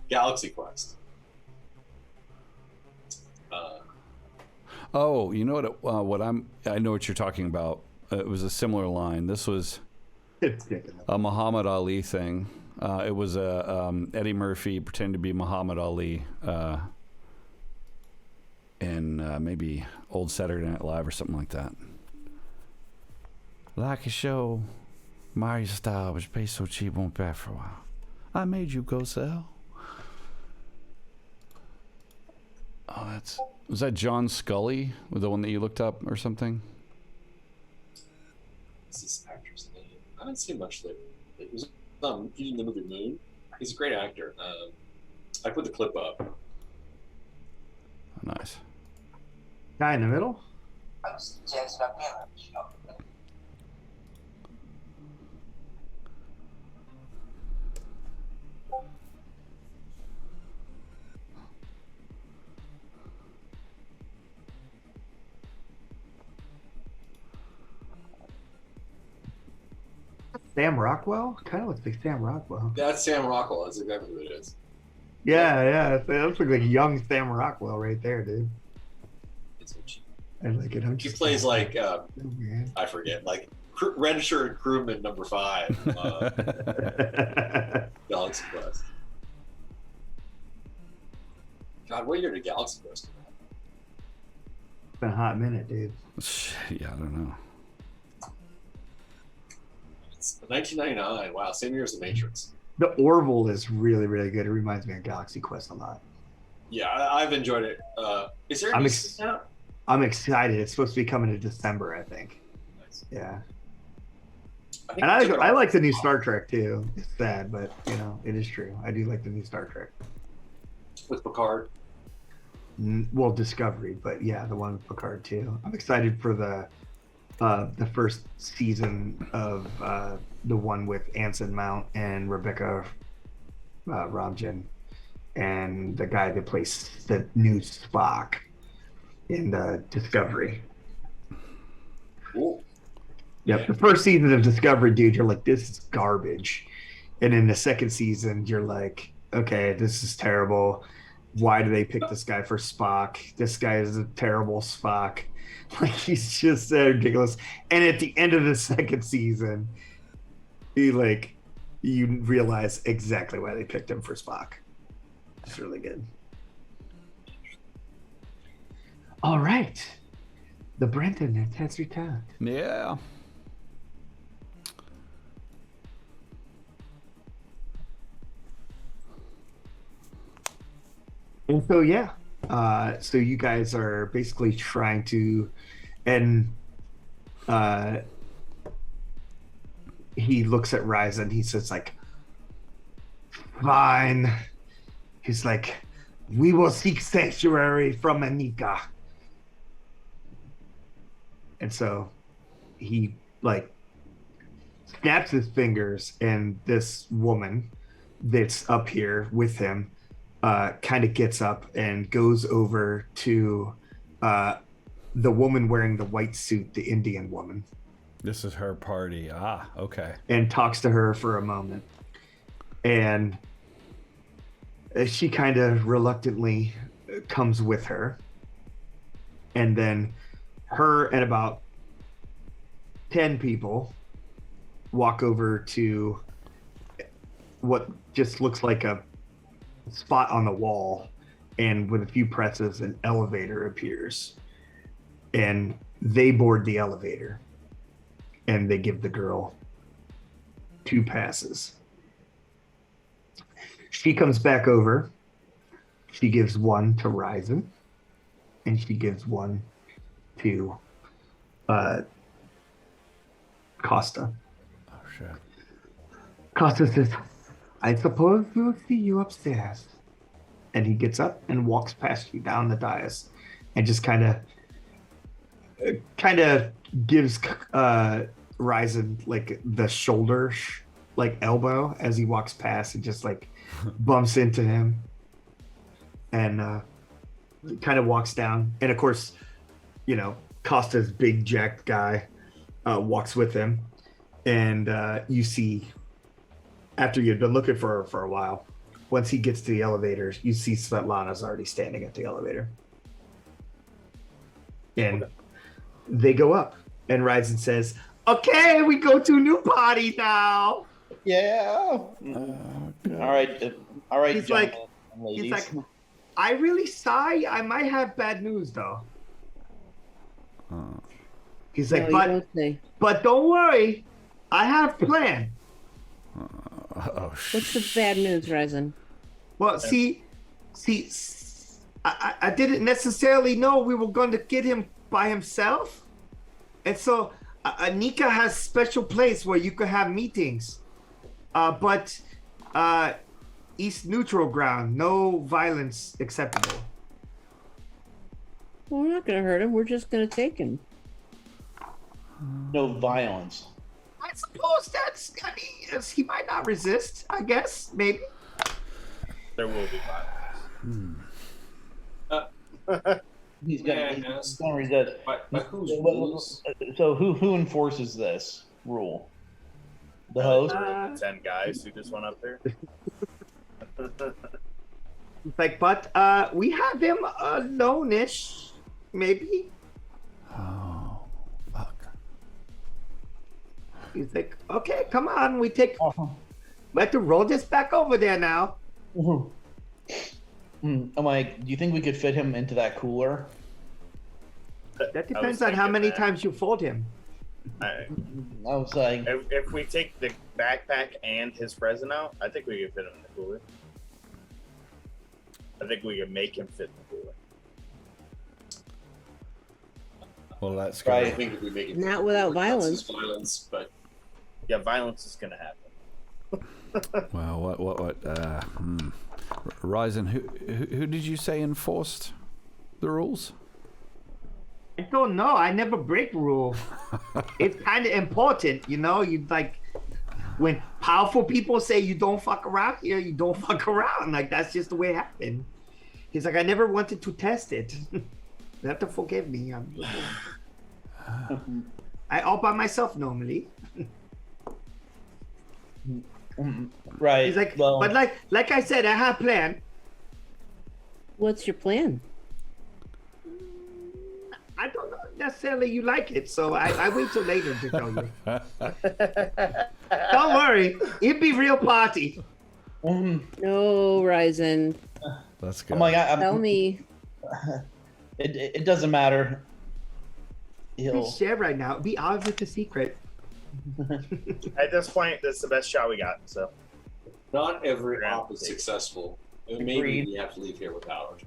Galaxy Quest. Oh, you know what? I know what you're talking about. It was a similar line. This was a Muhammad Ali thing. It was Eddie Murphy pretending to be Muhammad Ali, in maybe old Saturday Night Live or something like that. Like a show, Mario style, which pays so cheap, won't be back for a while. I made you go sell. Oh, was that John Scully, the one that you looked up or something? What's this actor's name? I haven't seen much lately. It was in the movie Moon. He's a great actor. I put the clip up. Oh, nice. Guy in the middle? Sam Rockwell? Kind of looks like Sam Rockwell. That's Sam Rockwell. That's exactly who it is. Yeah. That looks like young Sam Rockwell right there, dude. It's so cheap. I like it. He plays like I forget, like red shirt crewman number 5. Galaxy Quest. God, what year did Galaxy Quest come out? It's been a hot minute, dude. Yeah, I don't know. It's 1999. Wow, same year as The Matrix. The Orville is really, really good. It reminds me of Galaxy Quest a lot. Yeah, I've enjoyed it. Is there any season out? I'm excited. It's supposed to be coming in December, I think. Nice. Yeah. I I like the new Star Trek too. It's sad, but it is true. I do like the new Star Trek. With Picard. Well, Discovery, but yeah, the one with Picard too. I'm excited for the first season of the one with Anson Mount and Rebecca Romijn and the guy that plays the new Spock in Discovery. Cool. Yep, Yeah. the first season of Discovery, dude, you're like, this is garbage. And in the second season, you're like, okay, this is terrible. Why do they pick this guy for Spock? This guy is a terrible Spock. Like, he's just ridiculous. And at the end of the second season, you realize exactly why they picked him for Spock. It's really good. All right. The Brenton has returned. Yeah. And so, yeah. So you guys are basically trying to, and he looks at Ryza and he says like, fine. He's like, we will seek sanctuary from Anika. And so he snaps his fingers, and this woman that's up here with him kind of gets up and goes over to the woman wearing the white suit, the Indian woman. This is her party. Ah, okay. And talks to her for a moment. And she kind of reluctantly comes with her. And then her and about 10 people walk over to what just looks like a spot on the wall, and with a few presses an elevator appears, and they board the elevator, and they give the girl 2 passes. She comes back over, she gives 1 to Ryzen, and she gives 1 to Costa. Oh shit. Costa says, I suppose we'll see you upstairs. And he gets up and walks past you down the dais and just kind of kind of gives Ryzen like the shoulder, like elbow as he walks past, and just like bumps into him, and kind of walks down. And of course, you know, Costa's big jacked guy walks with him, and you see, after you've been looking for her for a while, once he gets to the elevators, you see Svetlana's already standing at the elevator. And they go up, and Ryzen says, "Okay, we go to a new party now." Yeah. All right. All right. He's like, ladies. he's like, "I really sigh. I might have bad news though." He's like, No, you don't say. but don't worry, I have a plan. Oh, What's the bad news, Ryzen? Well, see, I didn't necessarily know we were going to get him by himself, and so Anika has special place where you could have meetings, but East neutral ground, no violence acceptable. Well, we're not going to hurt him. We're just going to take him. No violence. I suppose that's. I mean, he might not resist. I guess maybe. There will be violence. He's gonna. Yeah, He's gonna resist. By whose rules? So who enforces this rule? The host. The 10 guys who just went up there. Like, but we have him alone-ish, maybe. Oh, fuck. He's like, okay, come on, we Uh-huh. have to roll this back over there now. I'm like, do you think we could fit him into that cooler? That depends on how many times you fold him. I was like, If we take the backpack and his present out, I think we could fit him in the cooler. I think we could make him fit in the cooler. Well, that's Right. I think if we make it Not without violence. violence, but Yeah, violence is gonna happen. Well, what? Ryzen, who did you say enforced the rules? I don't know. I never break rule. It's kind of important, you know. You like when powerful people say you don't fuck around here, you don't fuck around. Like that's just the way it happened. He's like, I never wanted to test it. You have to forgive me. I all by myself normally. right. He's like, well, but like I said, I have a plan. What's your plan? I don't know necessarily you like it, so I wait till later to tell you. Don't worry, it'd be real party. No, Ryzen. Let's go. I'm like, Tell me. it doesn't matter. He'll. Please share right now. Be out with the secret. At this point, that's the best shot we got. So not every Yeah. op is successful. And maybe Agreed. we have to leave here without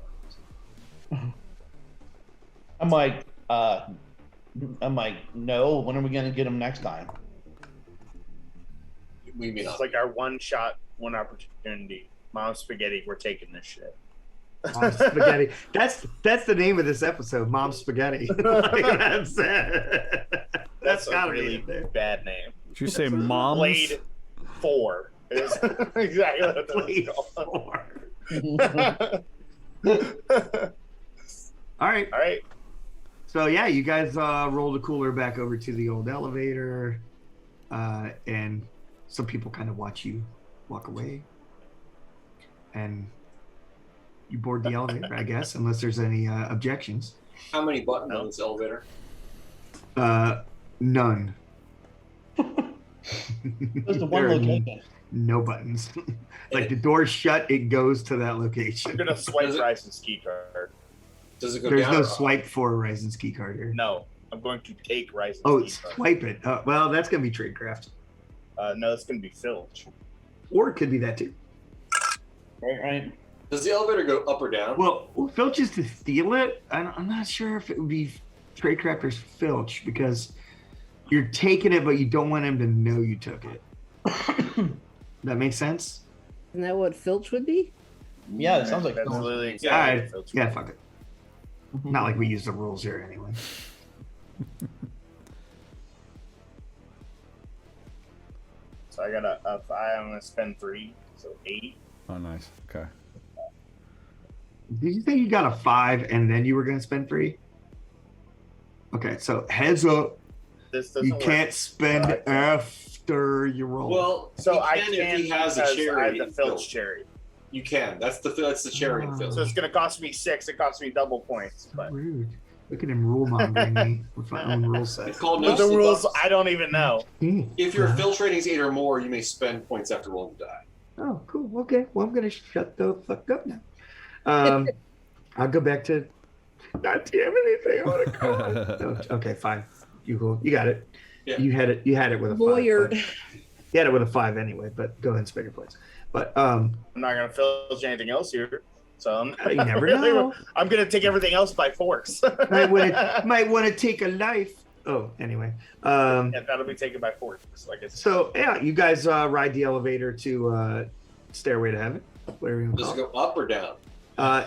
our charms. I'm like, no. When are we gonna get him next time? We may not. it's like our one shot, one opportunity. Mom Spaghetti, we're taking this shit. Mom Spaghetti. That's the name of this episode. Mom Spaghetti. Like, that's That's gotta a be really in there. bad name. Did you say moms? Blade 4 is exactly what Blade that's called. 4. All right. All right. So yeah, you guys roll the cooler back over to the old elevator, and some people kind of watch you walk away, and you board the elevator, I guess, unless there's any objections. How many buttons on this elevator? None. Just the one There are location. no buttons. Like the door's shut, it goes to that location. I'm gonna swipe Does it- Rice's key card. Does it go There's down? no or up? swipe for Ryzen's key card here. No, I'm going to take Rice's Oh, key card. swipe it. Well, that's gonna be tradecraft, No, it's gonna be Filch. or it could be that too. Right. Does the elevator go up or down? Well, Filch is to steal it. I'm not sure if it would be tradecraft or Filch because you're taking it, but you don't want him to know you took it. That makes sense. Isn't that what Filch would be? Yeah, it sounds like That's Filch. literally All exactly right. what Filch. Yeah, fuck it. Not like we use the rules here anyway. So I got a 5. I'm gonna spend 3, so 8. Oh, nice. Okay. Did you say you got a 5 and then you were going to spend 3? Okay, so heads up. This doesn't You work. can't spend I can't. after you roll. Well, So you I can can if he has a because I cherry. have the filch cherry. You can. That's the cherry Oh. filch. So it's gonna cost me 6. It costs me double points. So But rude. Look at him rule mongering me with my own rule set. It's called but no the slip rules, ups. I don't even know. If your filtrating is 8 or more, you may spend points after rolling the die. Oh, cool. Okay. Well, I'm gonna shut the fuck up now. I'll go back to not damn anything. I want to go. No, okay, fine. You cool. You got it. Yeah. You had it. You had it with a 5. Lawyered. but- You had it with a 5 anyway. But go ahead and spend your points. But I'm not gonna filch anything else here. So you never know. I'm gonna take everything else by force. might want to take a life. Oh, anyway. Yeah, that'll be taken by force. Like I said. So yeah, you guys ride the elevator to Stairway to Heaven. Whatever you want to Does it call go up or down?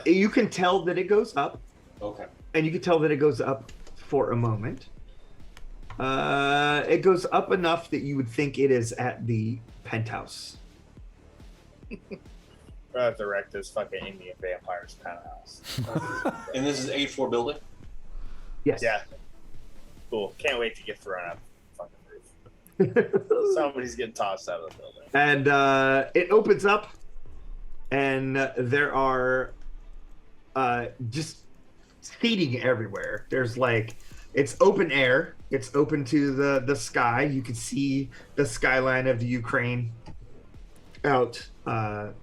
it. You can tell that it goes up. Okay. And you can tell that it goes up for a moment. It goes up enough that you would think it is at the penthouse. I have to wreck this fucking Indian vampire's penthouse. And this is A4 building? Yes. Yeah. Cool. Can't wait to get thrown out the fucking roof. Somebody's getting tossed out of the building. And it opens up, and there are just seating everywhere. There's like, it's open air. It's open to the sky. You can see the skyline of the Ukraine out of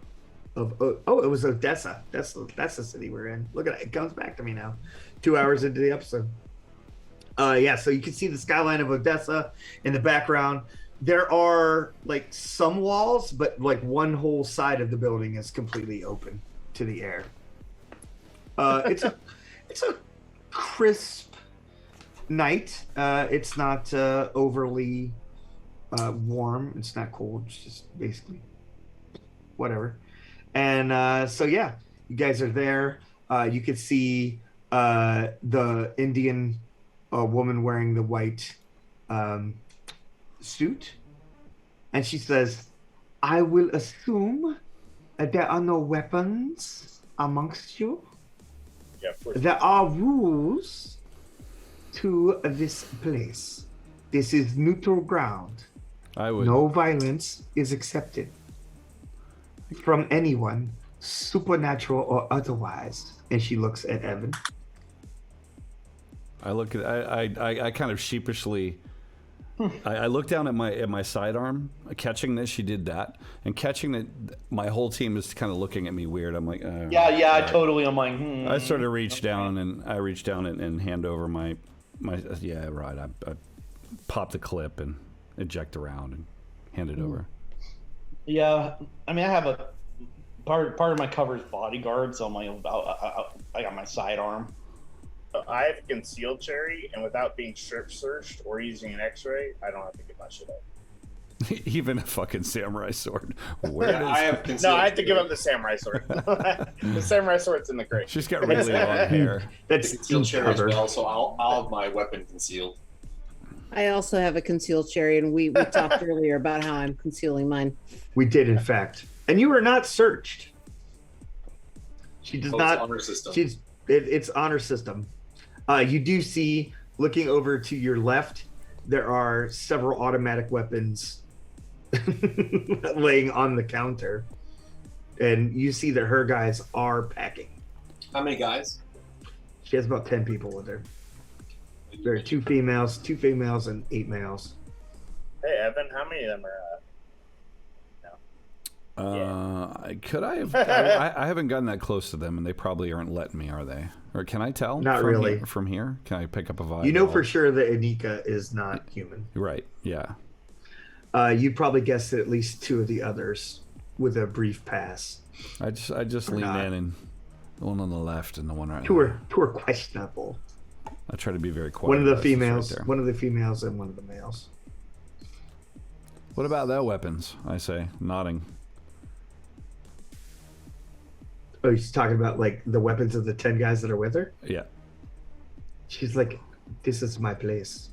it was Odessa. That's the city we're in. Look at it. It comes back to me now. 2 hours into the episode. Yeah, so you can see the skyline of Odessa in the background. There are like some walls, but like one whole side of the building is completely open to the air. It's a crisp night. It's not overly warm. It's not cold. It's just basically whatever. And so yeah, you guys are there. You could see the Indian woman wearing the white suit, and she says, "I will assume there are no weapons amongst you. Yeah, of course. There are rules to this place. This is neutral ground. I would. No violence is accepted from anyone, supernatural or otherwise." And she looks at Evan. I look at. I kind of sheepishly. I look down at my sidearm, catching that she did that, and catching that my whole team is kind of looking at me weird. I'm like, Yeah, I totally. I'm like, I sort of reach down and hand over my yeah, right. I pop the clip and eject around and hand it over. Yeah, I mean, I have a part of my cover is bodyguard, so I'm like, I got my sidearm. I have a concealed cherry, and without being strip searched or using an X-ray, I don't have to give my shit up. Even a fucking samurai sword. Where Yeah, I have concealed. No, I have to give up the samurai sword. The samurai sword's in the crate. she's got really long hair. That's concealed cherry as cover. well, so I'll have my weapon concealed. I also have a concealed cherry, and we talked earlier about how I'm concealing mine. We did, in fact. And you were not searched. She does Oh, not. it's honor system. It's honor system. You do see, looking over to your left, there are several automatic weapons laying on the counter. And you see that her guys are packing. How many guys? She has about 10 people with her. There are two females, and 8 males. Hey, Evan, how many of them are? I haven't gotten that close to them, and they probably aren't letting me, are they? Or can I tell? Not from really. From here, can I pick up a vibe? You know at all? for sure that Anika is not human. Right. Yeah. You probably guessed at least 2 of the others with a brief pass. I just Or lean not. in, and the one on the left and the one right. 2 there. are questionable. I try to be very quiet. One of the about this right females, there. one of the females, and one of the males. What about their weapons? I say, nodding. Oh, she's talking about like the weapons of the 10 guys that are with her. Yeah. She's like, This is my place.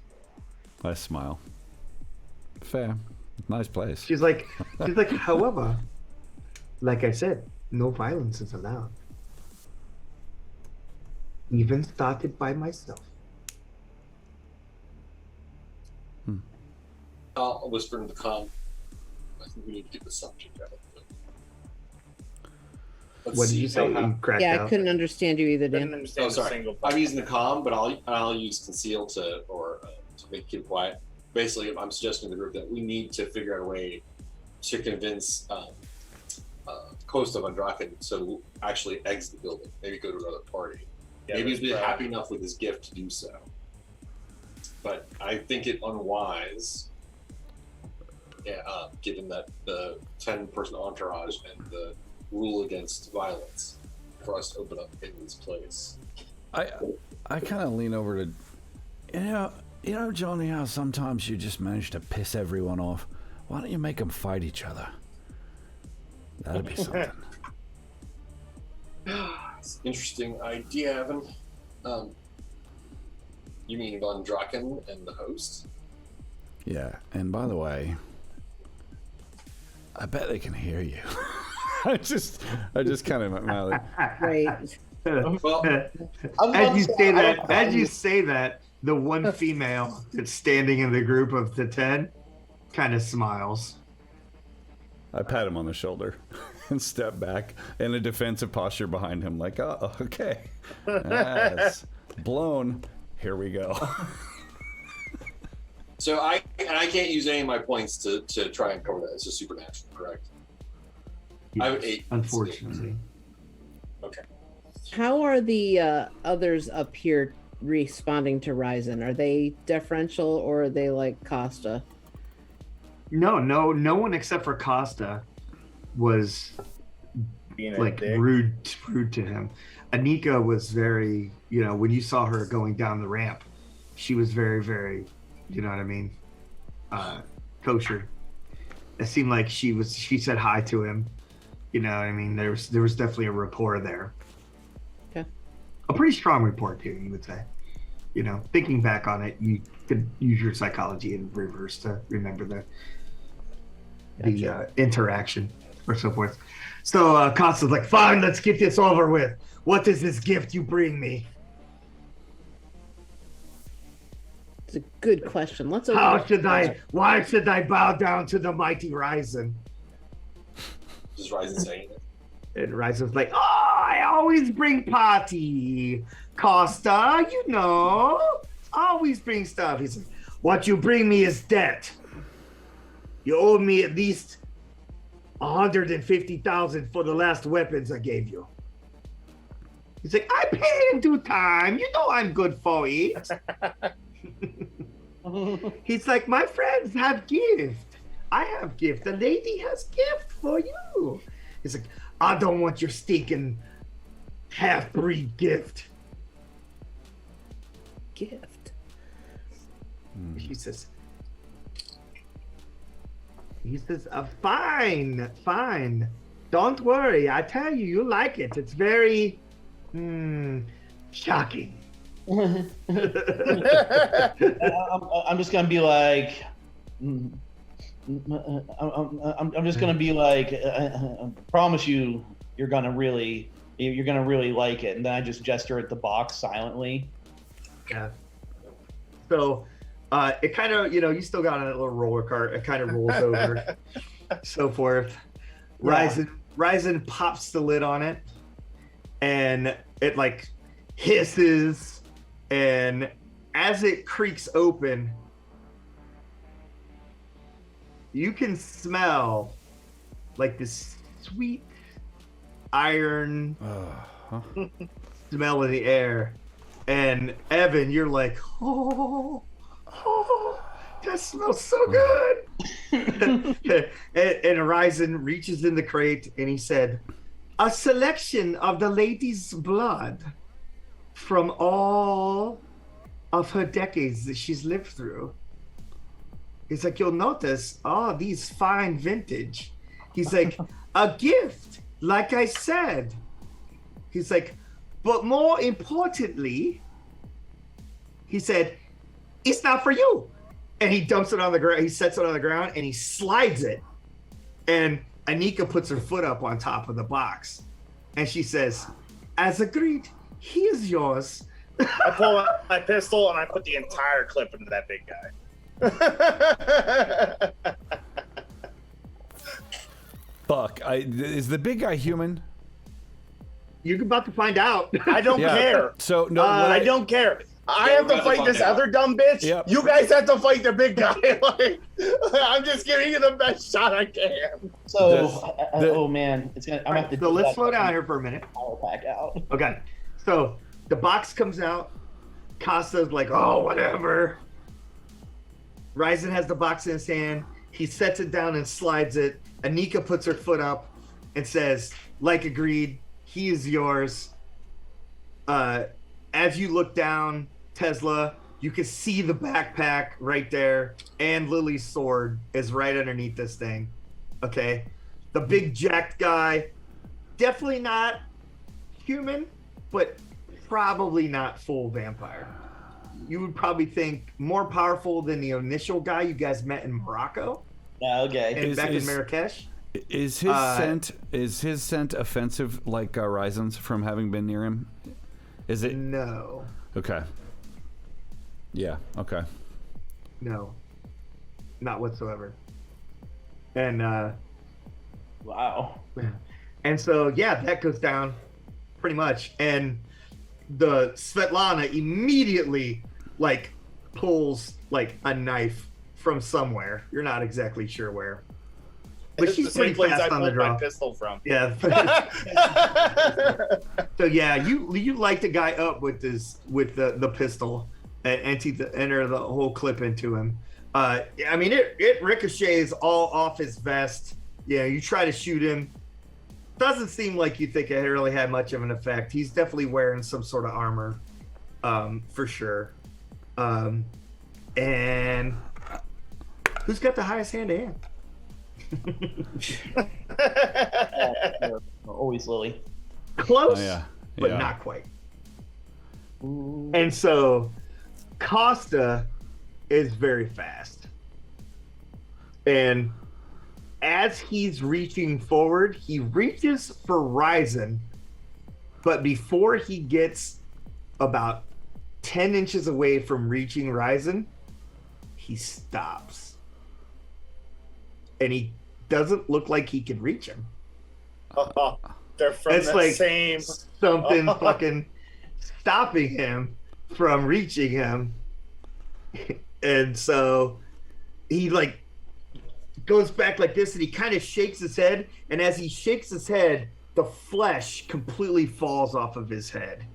I smile. Fair. Nice place. She's like, however, like I said, no violence is allowed. Even started by myself. I'll whisper into the comm. I think we need to get the subject out of it. What did you say? You cracked Yeah, out? I couldn't understand you either, Didn't Dan. understand Oh, a sorry. single I'm using the comm, but I'll use conceal to make it quiet. Basically, I'm suggesting to the group that we need to figure out a way to convince Coast of Andraken to actually exit the building. Maybe go to another party. Yeah, Maybe he's been right. happy enough with his gift to do so. But I think it unwise, given that the 10-person entourage and the rule against violence, for us to open up in this place. I kind of lean over to, you know, Johnny, how sometimes you just manage to piss everyone off. Why don't you make them fight each other? That'd be something. It's an interesting idea, Evan. You mean Von Draken and the host? Yeah, and by the way, I bet they can hear you. I just kind of Right. Well, As you say that, the one female that's standing in the group of the 10 kind of smiles. I pat him on the shoulder and step back in a defensive posture behind him, like, oh, okay. Yes. Blown. Here we go. so I can't use any of my points to try and cover that. It's just supernatural, correct? I have 8. Unfortunately. Okay. How are the others up here responding to Ryzen? Are they deferential or are they like Costa? No one except for Costa was Being a like dick. rude to him. Anika was very, when you saw her going down the ramp, she was very, very, you know what I mean, kosher. It seemed like she said hi to him. You know what I mean? There was definitely a rapport there. Okay. A pretty strong rapport too, you would say. Thinking back on it, you could use your psychology in reverse to remember the interaction or so forth. So Costa's like, fine, let's get this over with. What is this gift you bring me? It's a good question. Let's Why should I bow down to the mighty Ryzen? Just Ryzen saying it. And Ryzen's like, I always bring party. Costa, always bring stuff. He's like, what you bring me is debt. You owe me at least 150,000 for the last weapons I gave you. He's like, I pay in due time. I'm good for it. He's like, my friends have gift. I have gift. The lady has gift for you. He's like, I don't want your stinking half-breed gift. gift. He says, fine. Don't worry. I tell you, you like it. It's very shocking. I'm just gonna be like, I'm just gonna be like, I promise you, you're gonna really like it. And then I just gesture at the box silently. Yeah. So, it kind of, you still got a little roller cart. It kind of rolls over, so forth. Yeah. Ryzen pops the lid on it, and it like hisses. And as it creaks open, you can smell like this sweet iron smell in the air. And Evan, you're like, oh, that smells so good. and Horizon reaches in the crate and he said, a selection of the lady's blood from all of her decades that she's lived through. He's like, you'll notice, these fine vintage. He's like, a gift, like I said. He's like, but more importantly, He said, "It's not for you." And he dumps it on the ground. He sets it on the ground and he slides it. And Anika puts her foot up on top of the box. And she says, "As agreed, he is yours." I pull out my pistol and I put the entire clip into that big guy. Fuck. Is the big guy human? You're about to find out. I don't care. So no, I don't care. I have to fight this other dumb bitch. Yep. You guys have to fight the big guy. Like, I'm just giving you the best shot I can. So, oh man, it's gonna. I'm gonna have to. So let's slow down here for a minute. Power pack out. Okay. So the box comes out. Costa's like, "Oh, whatever." Ryzen has the box in his hand. He sets it down and slides it. Anika puts her foot up and says, "Like agreed, he is yours." As you look down, Tesla, you can see the backpack right there, and Lily's sword is right underneath this thing. Okay. The big jacked guy, definitely not human, but probably not full vampire. You would probably think more powerful than the initial guy you guys met in Morocco Okay. and back in Marrakesh. Is his scent offensive like Ryzen's from having been near him? Is it? No. Okay. Yeah. Okay. No. Not whatsoever. And Wow. and so yeah, that goes down pretty much. And the Svetlana immediately like pulls like a knife from somewhere. You're not exactly sure where. But It's she's the same pretty place fast I on the pulled my draw. pistol from. Yeah. So yeah, you light the guy up with the pistol and enter the whole clip into him. I mean it ricochets all off his vest. Yeah, you try to shoot him. Doesn't seem like you think it really had much of an effect. He's definitely wearing some sort of armor, for sure. And who's got the highest hand to hand? Always Lily. Close, Oh, yeah. but Yeah. not quite. And so Costa is very fast. And as he's reaching forward, he reaches for Ryzen, but before he gets about 10 inches away from reaching Ryzen, he stops. And he doesn't look like he can reach him. They're from It's the like same. something fucking stopping him from reaching him. And so he like goes back like this and he kind of shakes his head. And as he shakes his head, the flesh completely falls off of his head.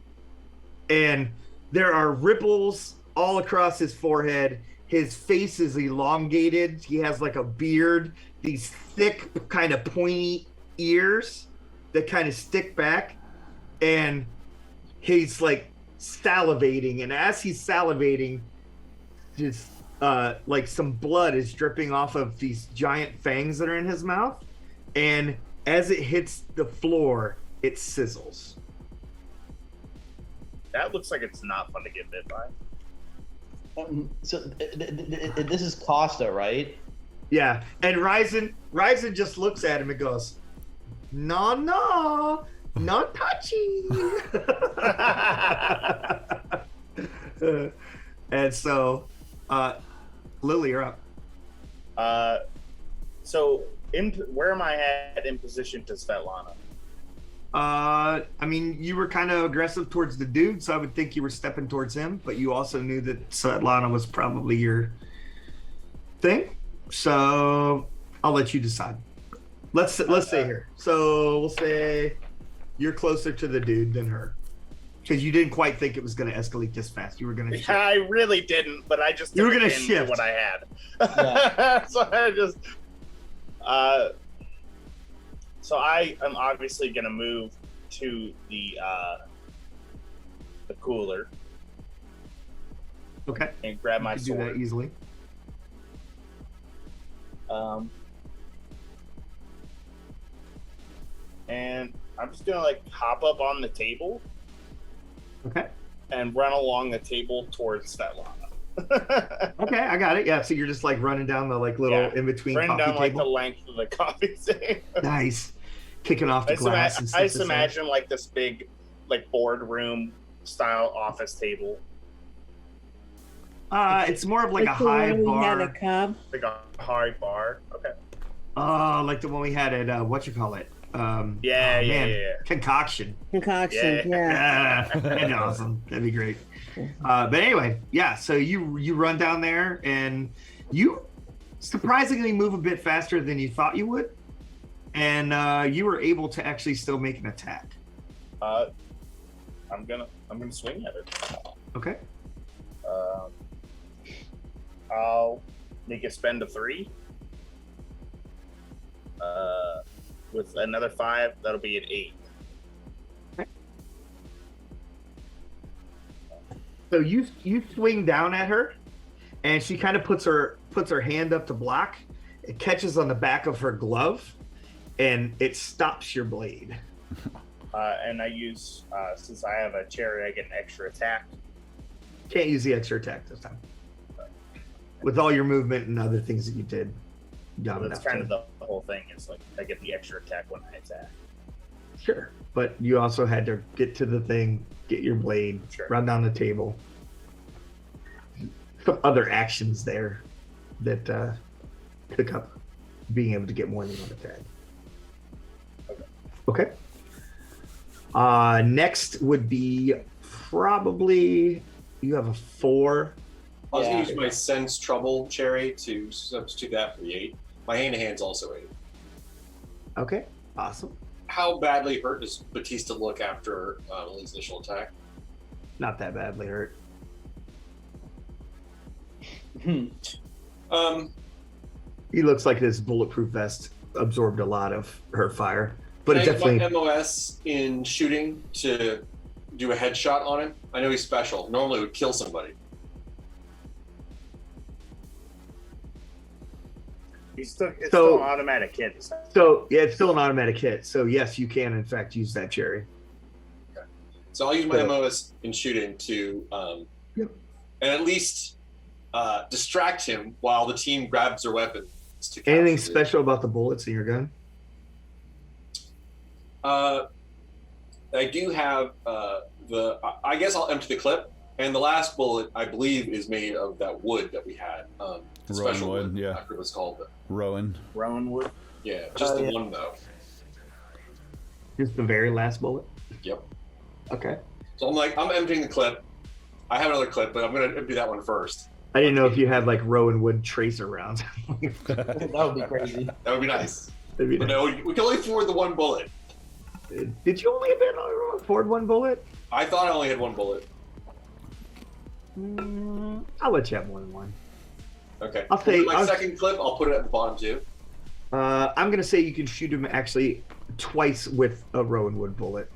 And there are ripples all across his forehead. His face is elongated. He has like a beard, these thick, kind of pointy ears that kind of stick back. And he's like salivating. And as he's salivating, just like some blood is dripping off of these giant fangs that are in his mouth. And as it hits the floor, it sizzles. That looks like it's not fun to get bit by. So this is Costa, right? Yeah, and Ryzen just looks at him and goes, "No, no touchy." And so, Lily, you're up. So where am I at in position to Svetlana? I mean, you were kind of aggressive towards the dude, so I would think you were stepping towards him, but you also knew that Svetlana was probably your thing. So I'll let you decide. Let's say here. So we'll say you're closer to the dude than her, because you didn't quite think it was going to escalate this fast. You were going to. Yeah, I really didn't, but I just You were took gonna it into shift. what I had. Yeah. So I just. So I am obviously going to move to the cooler Okay. and grab my You can do that sword. easily. And I'm just gonna like hop up on the table, Okay. and run along the table towards that lava. Okay, I got it. Yeah, so you're just like running down the like little in between Running coffee down table. like the length of the coffee table. Nice, kicking off the glass. And I just imagine like this big, like boardroom style office table. It's more of like a high We had a bar. cob. Like a high bar. Okay. Like the one we had at what you call it? Yeah. Concoction. Concoction. Yeah. Yeah. That'd be awesome. That'd be great. But anyway, yeah. So you run down there and you surprisingly move a bit faster than you thought you would, and you were able to actually still make an attack. I'm gonna swing at it. Okay. I'll make it spend a 3. With another 5, that'll be an 8. So you swing down at her, and she kind of puts her hand up to block. It catches on the back of her glove, and it stops your blade. And I use since I have a cherry, I get an extra attack. Can't use the extra attack this time. With all your movement and other things that you did. So that's kind of the whole thing. Is like I get the extra attack when I attack. Sure, but you also had to get to the thing, get your blade, run down the table. Some other actions there that pick up being able to get more than one attack. Okay. Next would be probably you have a 4. I was going to use my sense trouble cherry to substitute that for the 8. My hand-to-hand's also 8. Okay, awesome. How badly hurt does Batista look after Lily's initial attack? Not that badly hurt. He looks like his bulletproof vest absorbed a lot of her fire, but it definitely. Can I use my MOS in shooting to do a headshot on him? I know he's special. Normally, it would kill somebody. It's still an automatic hit. So yeah, it's still an automatic hit. So yes, you can in fact use that cherry. Okay. So I'll use my MOS in shooting to, and at least distract him while the team grabs their weapons. Anything special about the bullets in your gun? I do have I guess I'll empty the clip, and the last bullet I believe is made of that wood that we had. Rowan wood, yeah. I forget what it's called. But Rowan wood. Yeah, just the one though. Just the very last bullet? Yep. Okay. So I'm emptying the clip. I have another clip, but I'm gonna empty that one first. I didn't know if you had like Rowan wood tracer rounds. That would be crazy. That would be nice. That'd be But nice. no, we can only afford the one bullet. Did you only afford one bullet? I thought I only had one bullet. I'll let you have more than one. Okay. I'll say my second clip. I'll put it at the bottom too. I'm gonna say you can shoot him actually twice with a Rowan wood bullet.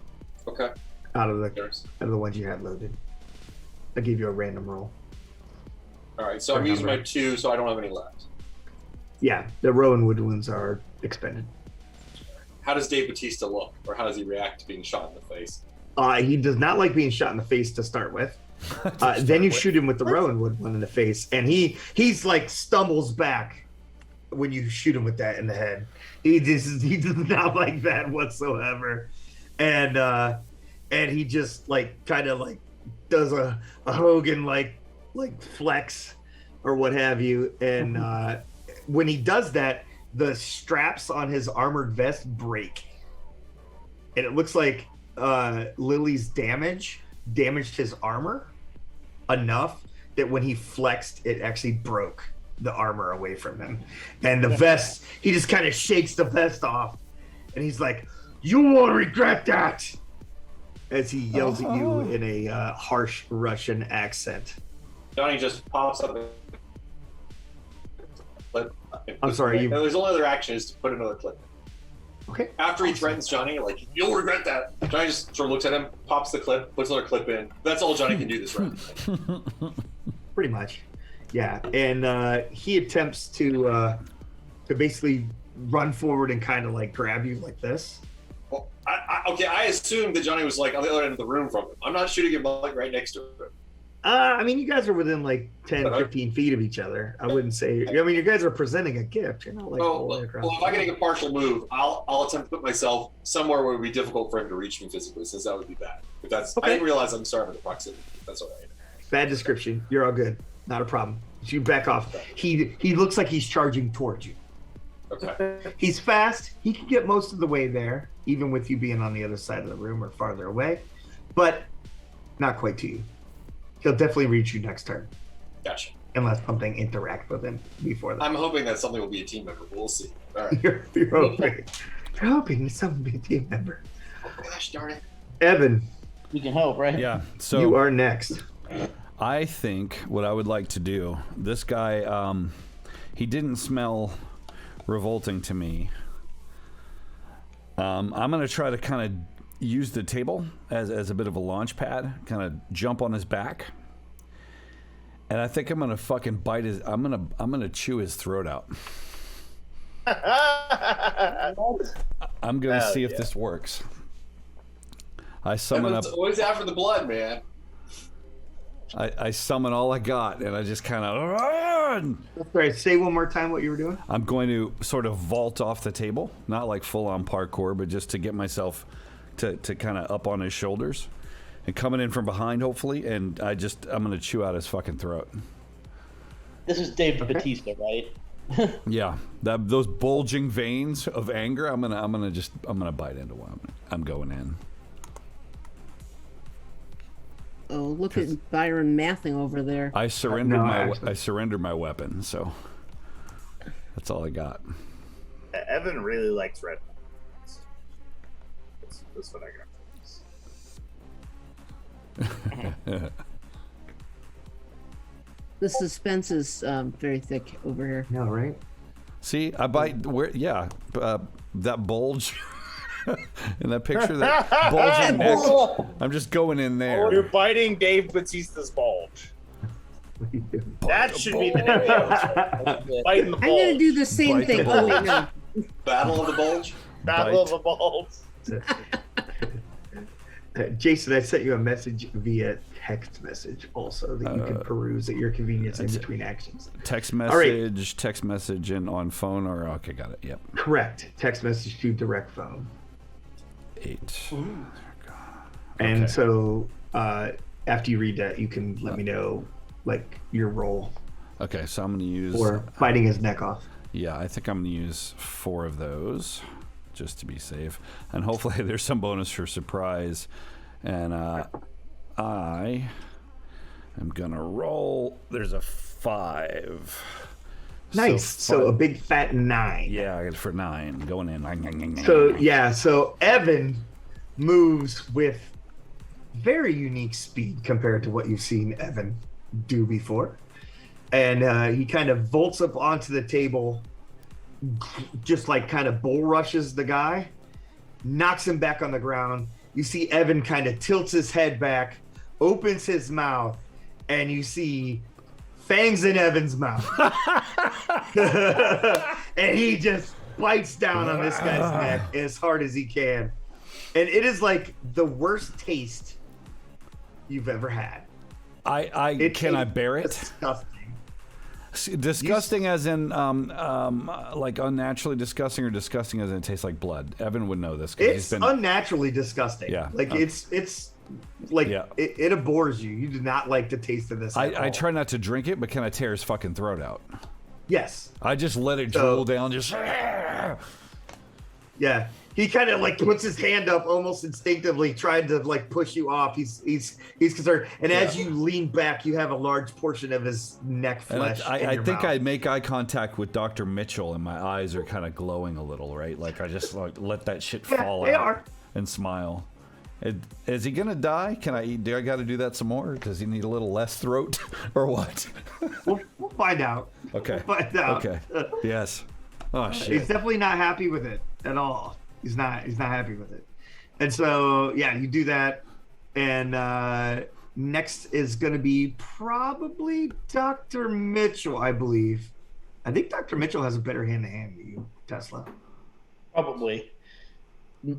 Okay. Out of the ones you had loaded. I'll give you a random roll. All right. So I'm using my 2, so I don't have any left. Yeah, the Rowan wood ones are expended. How does Dave Batista look, or how does he react to being shot in the face? He does not like being shot in the face to start with. Then you shoot him with the Rowan wood one in the face, and he's like stumbles back when you shoot him with that in the head. He does not like that whatsoever, and he just like kind of like does a Hogan like flex or what have you, and when he does that, the straps on his armored vest break, and it looks like Lily's damaged his armor enough that when he flexed, it actually broke the armor away from him. And the vest, he just kind of shakes the vest off, and he's like, "You won't regret that," as he yells at you in a harsh Russian accent. Johnny just pops up. I'm sorry. There's only other action is to put another clip. Okay. After he threatens Johnny, like, "You'll regret that." Johnny just sort of looks at him, pops the clip, puts another clip in. That's all Johnny can do this round. Pretty much, yeah. And he attempts to basically run forward and kind of like grab you like this. Well, okay, I assumed that Johnny was like on the other end of the room from him. I'm not shooting him like right next to him. I mean, you guys are within like 10, 15 feet of each other. I wouldn't say. I mean, you guys are presenting a gift. You're not like all the way across. Well, if I can make a partial move, I'll attempt to put myself somewhere where it would be difficult for him to reach me physically, since that would be bad. If that's, I didn't realize I'm starving the proximity. That's all right. Bad description. You're all good. Not a problem. You back off. He looks like he's charging towards you. Okay. He's fast. He can get most of the way there, even with you being on the other side of the room or farther away, but not quite to you. He'll definitely reach you next turn. Gotcha. Unless something interacts with him before that. I'm hoping that something will be a team member. We'll see. All right. You're hoping that someone will be a team member. Oh, gosh darn it. Evan, We can help, right? Yeah. So you are next. I think what I would like to do. This guy, he didn't smell revolting to me. I'm gonna try to kind of use the table as a bit of a launch pad, kind of jump on his back, and I think I'm gonna fucking bite his. I'm gonna chew his throat out. I'm gonna see if this works. I summon up. It's always after the blood, man. I summon all I got, and I just kind of. Sorry, say one more time what you were doing. I'm going to sort of vault off the table, not like full-on parkour, but just to get myself to kind of up on his shoulders and coming in from behind, hopefully, and I'm going to chew out his fucking throat. This is Dave Bautista, right? Yeah, those bulging veins of anger. I'm gonna bite into one. I'm going in. Oh, look at Byron mathing over there. I surrendered I surrendered my weapon, so that's all I got. Evan really likes red. That's what I got. The suspense is very thick over here. No, right? See, I bite where? Yeah, that bulge in that picture, that bulging neck. I'm just going in there. You're biting Dave Batista's bulge. That should be the name of the biting the bulge. I'm gonna do the same Bite the thing. bulge. Oh wait, no. Battle of the bulge. Battle of the bulge. Jason, I sent you a message via text message also that you can peruse at your convenience in between actions. Text message, and on phone, or okay, got it. Yep. Correct. Text message to direct phone. 8. And Okay. so after you read that, you can let me know like your roll Okay, so I'm gonna use. for biting his neck off. Yeah, I think I'm gonna use 4 of those, just to be safe, and hopefully there's some bonus for surprise. And I am gonna roll. There's a 5. Nice. So a big fat 9. Yeah, I got it for 9 going in. So yeah, so Evan moves with very unique speed compared to what you've seen Evan do before. And he kind of vaults up onto the table, just like kind of bull rushes the guy, knocks him back on the ground. You see Evan kind of tilts his head back, opens his mouth, and you see fangs in Evan's mouth. And he just bites down on this guy's neck as hard as he can. And it is like the worst taste you've ever had. Can I bear it? Disgusting. Disgusting as in like unnaturally disgusting, or disgusting as in it tastes like blood. Evan would know this. It's unnaturally disgusting. Yeah. Like it's like it abhors you. You do not like the taste of this. I try not to drink it, but can I tear his fucking throat out? Yes. I just let it drool down, just. Yeah. He kind of like puts his hand up almost instinctively, trying to like push you off. He's concerned, and as you lean back, you have a large portion of his neck flesh. I think I make eye contact with Dr. Mitchell, and my eyes are kind of glowing a little, right? Like I just like let that shit fall they out are. and smile. Is he gonna die? Do I got to do that some more? Does he need a little less throat, or what? We'll find out. Okay. We'll find out. Okay. Yes. Oh shit. He's definitely not happy with it at all. He's not happy with it. And so, yeah, you do that. And next is going to be probably Dr. Mitchell, I believe. I think Dr. Mitchell has a better hand-to-hand than you, Tesla. Probably.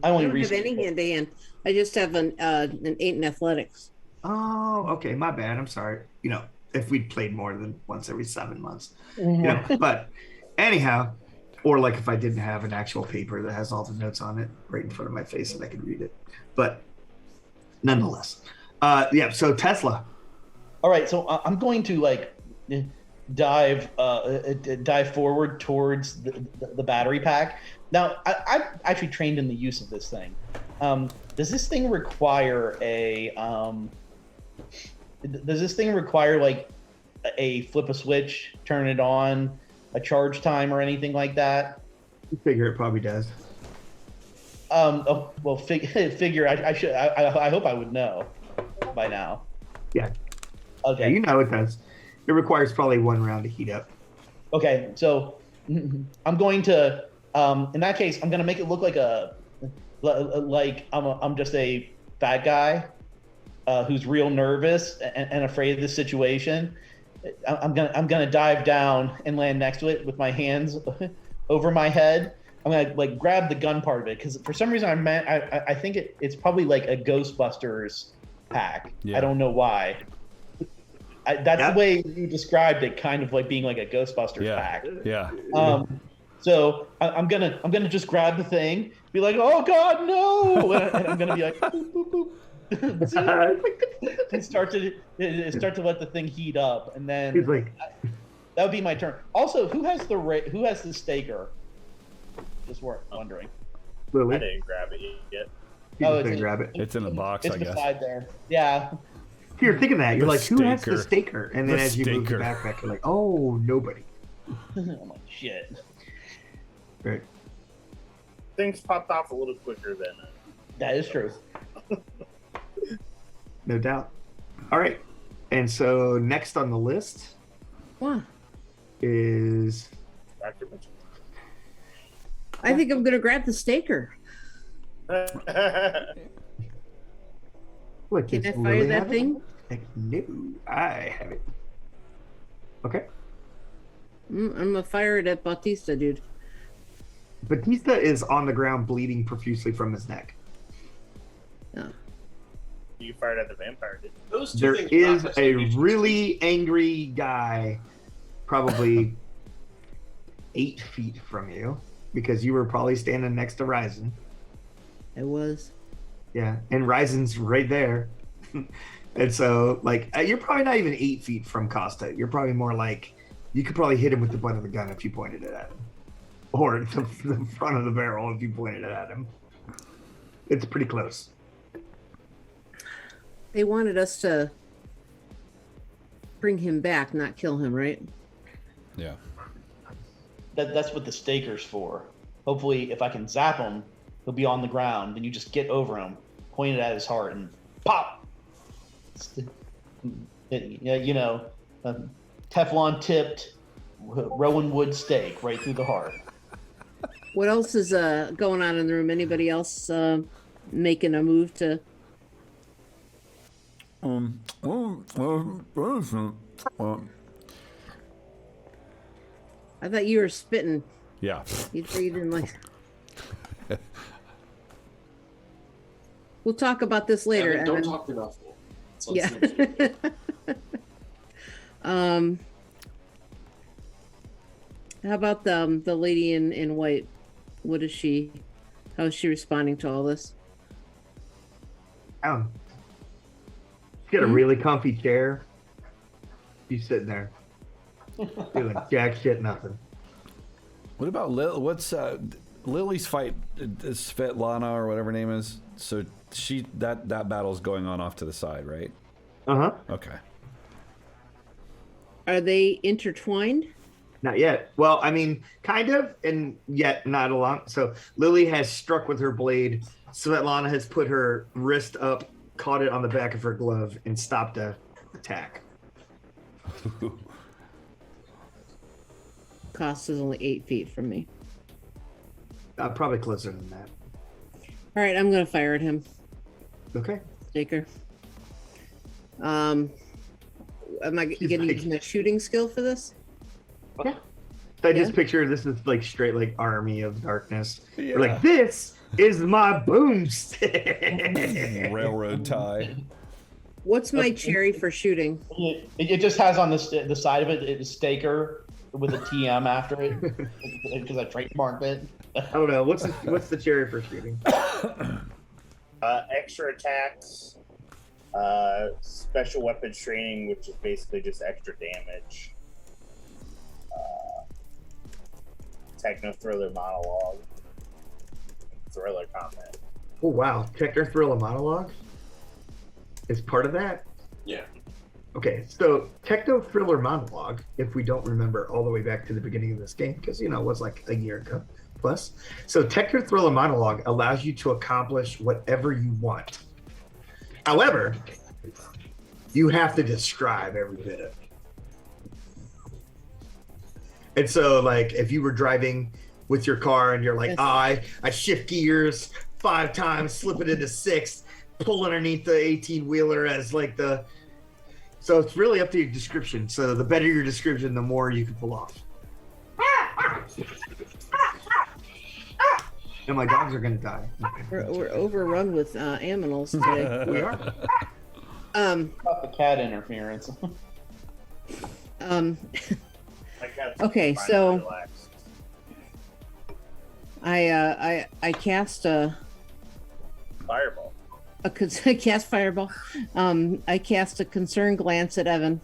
I I only don't have recently. any hand to hand. I just have an 8 in athletics. Oh, okay, my bad. I'm sorry. If we'd played more than once every 7 months, But anyhow, or like if I didn't have an actual paper that has all the notes on it right in front of my face and I could read it. But nonetheless, yeah. So Tesla. All right, so I'm going to like dive forward towards the battery pack. Now, I've actually trained in the use of this thing. Does this thing require a Does this thing require like a flip a switch, turn it on, a charge time, or anything like that? You figure it probably does. Oh, well, figure. I should. I hope I would know by now. Yeah. Okay. Yeah, it does. It requires probably 1 round to heat up. Okay, so I'm going to, in that case, I'm going to make it look like I'm just a fat guy who's real nervous and afraid of the situation. I'm gonna dive down and land next to it with my hands over my head. I'm gonna like grab the gun part of it because for some reason I think it's probably like a Ghostbusters pack. Yeah. I don't know why. That's the way you described it, kind of like being like a Ghostbusters pack. Yeah. So I'm gonna just grab the thing, be like, oh God, no, and I'm gonna be like, boop, boop, boop. and start to let the thing heat up, and then He's like, that would be my turn. Also, who has the staker? Just wondering. I Lily. didn't grab it yet. You just grab it. It's in the box, It's I guess. beside there. Yeah. You're thinking that. You're The like, who has the staker. staker? And then The as you move the staker. backpack, you're like, oh, nobody. I'm like, shit. Right. Things popped off a little quicker than. That is true. No doubt. All right. And so next on the list Wow. is Dr. Mitchell. I think I'm gonna grab the staker. what? Can does I fire Lily that have it? thing? Like, no, I have it. Okay. I'm gonna fire it at Bautista, dude. Batista is on the ground bleeding profusely from his neck. Oh. You fired at the vampire, did you? Those two There things is not a necessarily really angry guy, probably 8 feet from you, because you were probably standing next to Ryzen. I was. Yeah, and Ryzen's right there. And so, like, you're probably not even 8 feet from Costa. You're probably more like, you could probably hit him with the butt of the gun if you pointed it at him. Or the front of the barrel if you pointed it at him. It's pretty close. They wanted us to bring him back, not kill him, right? Yeah. That's what the staker's for. Hopefully, if I can zap him, he'll be on the ground. Then you just get over him, point it at his heart, and pop. Teflon tipped Rowan wood steak right through the heart. What else is going on in the room? Anybody else making a move to? I thought you were spitting. Yeah. You didn't like. We'll talk about this later. Evan, don't Evan. talk enough. Yeah. How about the lady in white? What is she? How is she responding to all this? Oh. She's got a really comfy chair. She's sitting there doing jack shit nothing. What about what's Lily's fight? Is Svetlana or whatever her name is? So that battle's going on off to the side, right? Uh-huh. Okay. Are they intertwined? Not yet. Well, I mean, kind of, and yet not along. So Lily has struck with her blade. Svetlana has put her wrist up, caught it on the back of her glove, and stopped the attack. Cost is only 8 feet from me. Probably closer than that. All right, I'm gonna fire at him. Okay. Staker. Am I getting like- my shooting skill for this? Yeah. I just Yeah. picture this is like straight like Army of Darkness. Yeah. We're like, this is my boomstick. Railroad tie. What's my cherry for shooting? It just has on the side of it a staker with a TM after it because I trademarked it. I don't know. What's the cherry for shooting? Extra attacks, special weapons training, which is basically just extra damage. Techno thriller monologue, thriller combat. Oh wow, Techno Thriller monologue is part of that. Yeah. Okay, so Techno Thriller monologue, if we don't remember all the way back to the beginning of this game, because it was like a year ago plus. So Techno Thriller monologue allows you to accomplish whatever you want. However, you have to describe every bit of it. And so, like, if you were driving with your car and you're like, I shift gears 5 times, slip it into 6, pull underneath the 18-wheeler as like the... So it's really up to your description. So the better your description, the more you can pull off. And my dogs are going to die. We're overrun with aminals today. We are. Not the cat interference. I got Okay, finally so- relaxed. I cast a Fireball. I cast fireball. I cast a concerned glance at Evan,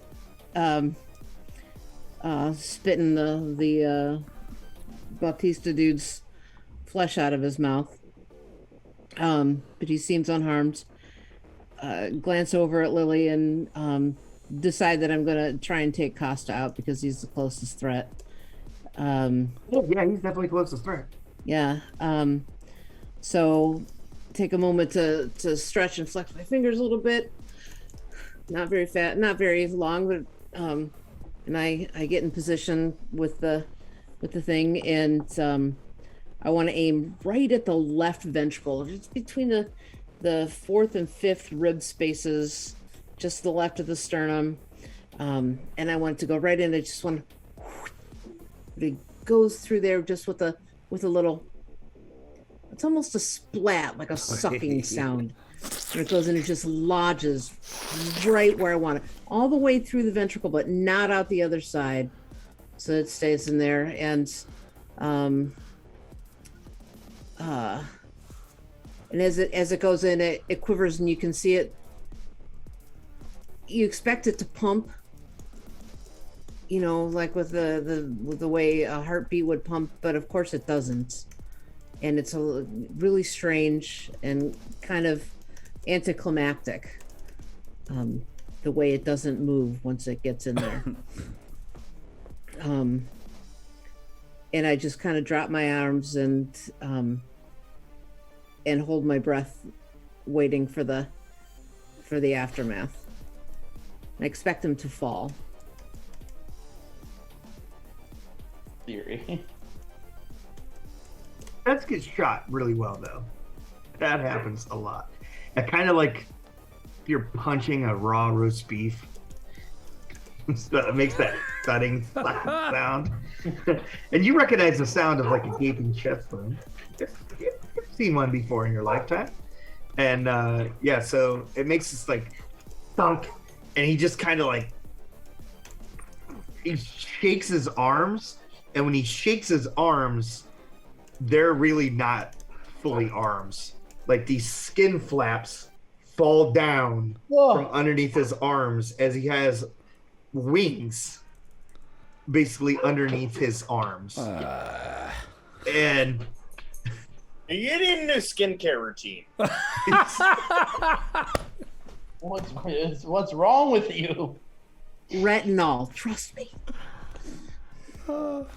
spitting the Bautista dude's flesh out of his mouth. But he seems unharmed. Glance over at Lily and decide that I'm gonna try and take Costa out because he's the closest threat. Yeah, he's definitely closest threat. Yeah. So take a moment to stretch and flex my fingers a little bit. Not very fat, not very long, but and I get in position with the thing, and I want to aim right at the left ventricle, just between the 4th and 5th rib spaces, just the left of the sternum, and I want it to go right in. I just want it goes through there just with a little. It's almost a splat, like a sucking sound. And it goes in, it just lodges right where I want it, all the way through the ventricle, but not out the other side. So it stays in there, and as it goes in, it quivers, and you can see it. You expect it to pump, like with the way a heartbeat would pump, but of course it doesn't. And it's really strange and kind of anticlimactic, the way it doesn't move once it gets in there. And I just kind of drop my arms and hold my breath, waiting for the aftermath. I expect him to fall. Theory. Pets get shot really well, though. That happens a lot. It kind of like you're punching a raw roast beef. So it makes that thudding sound. And you recognize the sound of like a gaping chest wound. You've seen one before in your lifetime. And so it makes this like thunk. And he just kind of like, he shakes his arms. And when he shakes his arms, they're really not fully arms. Like these skin flaps fall down from underneath his arms as he has wings basically underneath his arms. And You get into skincare routine. What's wrong with you? Retinol, trust me. And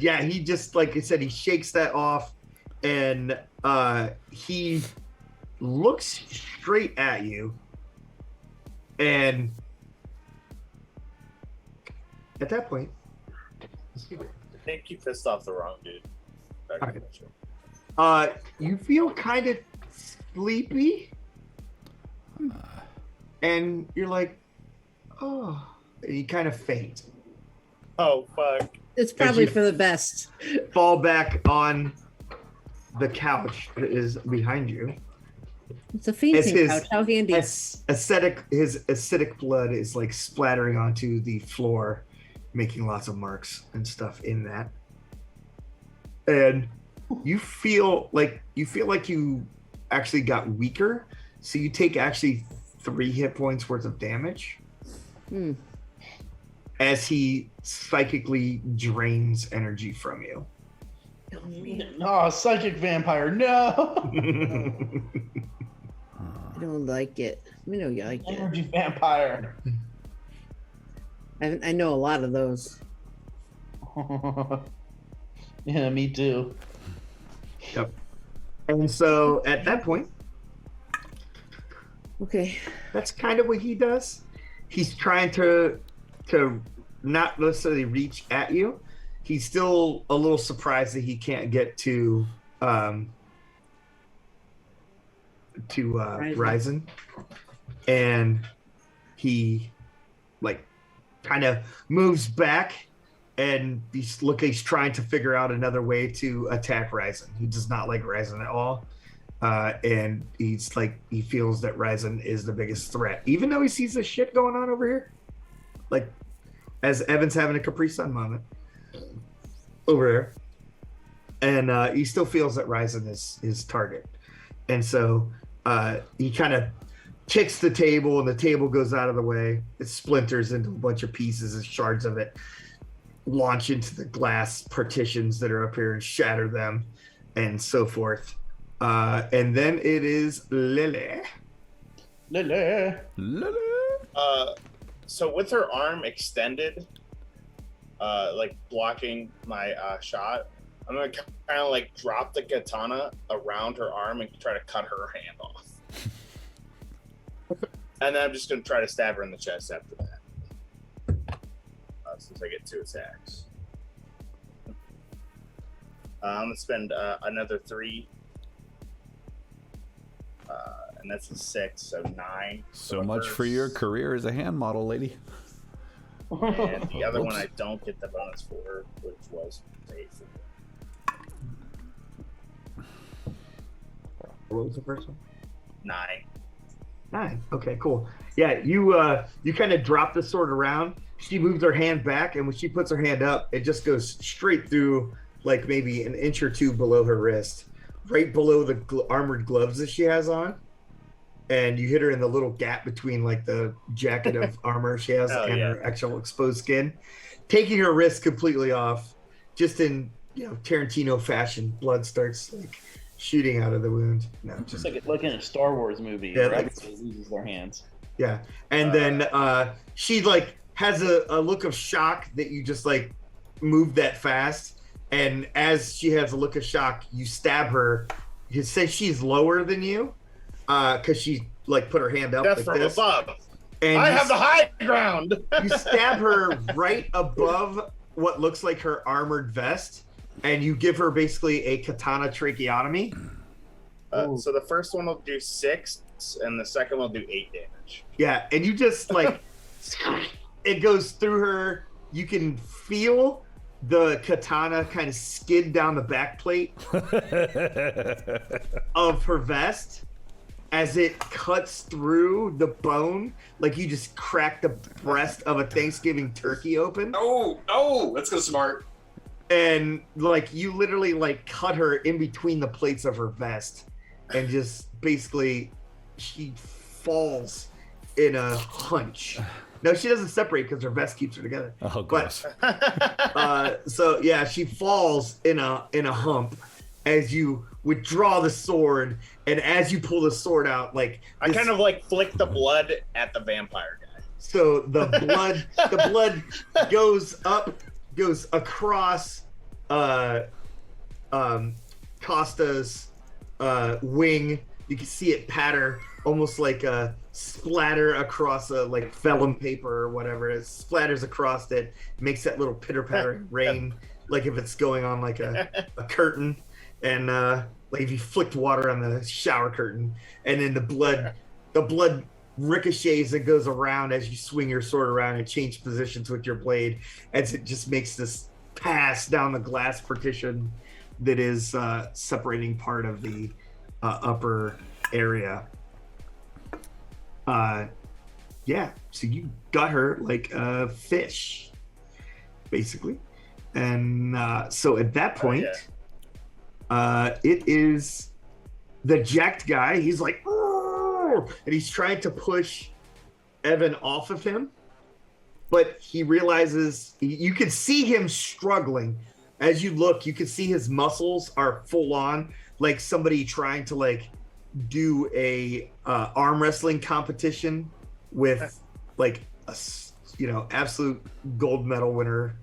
yeah, he just, like I said, he shakes that off, and he looks straight at you, and at that point, I think you pissed off the wrong dude. you feel kind of sleepy, and you're like, oh, and you kind of faint. Oh fuck! It's probably you- for the best. Fall back on the couch that is behind you. It's a As fainting his couch. How handy. his acidic blood is like splattering onto the floor, making lots of marks and stuff in that. And you feel like you actually got weaker, so you take actually 3 hit points worth of damage Hmm. as he psychically drains energy from you. Oh, man. Oh, psychic vampire, no! I don't like it. We know you like it. Energy vampire. I know a lot of those. Yeah, me too. Yep. And so at that point, Okay. that's kind of what he does. He's trying to not necessarily reach at you. He's still a little surprised that he can't get to Ryzen. And he like kind of moves back and he's trying to figure out another way to attack Ryzen. He does not like Ryzen at all. And he's like, he feels that Ryzen is the biggest threat, even though he sees this shit going on over here. Like, as Evan's having a Capri Sun moment over there. And he still feels that Ryzen is his target. And so he kind of kicks the table and the table goes out of the way. It splinters into a bunch of pieces and shards of it launch into the glass partitions that are up here and shatter them and so forth. And then it is Lily. Lily. So with her arm extended, like blocking my shot, I'm gonna kind of like drop the katana around her arm and try to cut her hand off. And then I'm just gonna try to stab her in the chest after that. Since I get 2 attacks. I'm gonna spend another 3. And that's a 6, so 9. So much for your career as a hand model, lady. And the other one I don't get the bonus for, which was a 4. What was the first one? 9. 9. Okay, cool. Yeah, you kind of drop the sword around. She moves her hand back, and when she puts her hand up, it just goes straight through, like maybe an inch or 2 below her wrist, right below the armored gloves that she has on. And you hit her in the little gap between like the jacket of armor she has and her actual exposed skin, taking her wrist completely off. Just in Tarantino fashion, blood starts like shooting out of the wound. No, just like in a Star Wars movie Yeah, where like- everybody loses their hands. yeah. And then she like has a look of shock that you just like moved that fast. And as she has a look of shock, you stab her. You say she's lower than you because she like put her hand up Death like from this. above. And I you have the high ground. you stab her right above what looks like her armored vest, and you give her basically a katana tracheotomy. So the first one will do 6, and the second one will do 8 damage. Yeah, and you just like it goes through her. You can feel the katana kind of skid down the back plate of her vest as it cuts through the bone, like you just cracked the breast of a Thanksgiving turkey open. Oh, that's gonna smart. And like you literally like cut her in between the plates of her vest, and just basically she falls in a hunch. No, she doesn't separate because her vest keeps her together. Oh, gross. So yeah, she falls in a hump as you withdraw the sword, and as you pull the sword out, like I kind of like flick the blood at the vampire guy. so the blood goes across Costa's wing. You can see it patter almost like a splatter across a like vellum paper or whatever. It splatters across it, makes that little pitter patter rain, like if it's going on like a curtain, and like if you flicked water on the shower curtain, and then the blood ricochets and goes around as you swing your sword around and change positions with your blade, as it just makes this pass down the glass partition that is separating part of the upper area. Yeah, so you got her like a fish, basically. And so at that point, it is the jacked guy. He's like, "Arr!" And he's trying to push Evan off of him, but he realizes you can see him struggling. As you look, you can see his muscles are full on, like somebody trying to like do a arm wrestling competition with like a absolute gold medal winner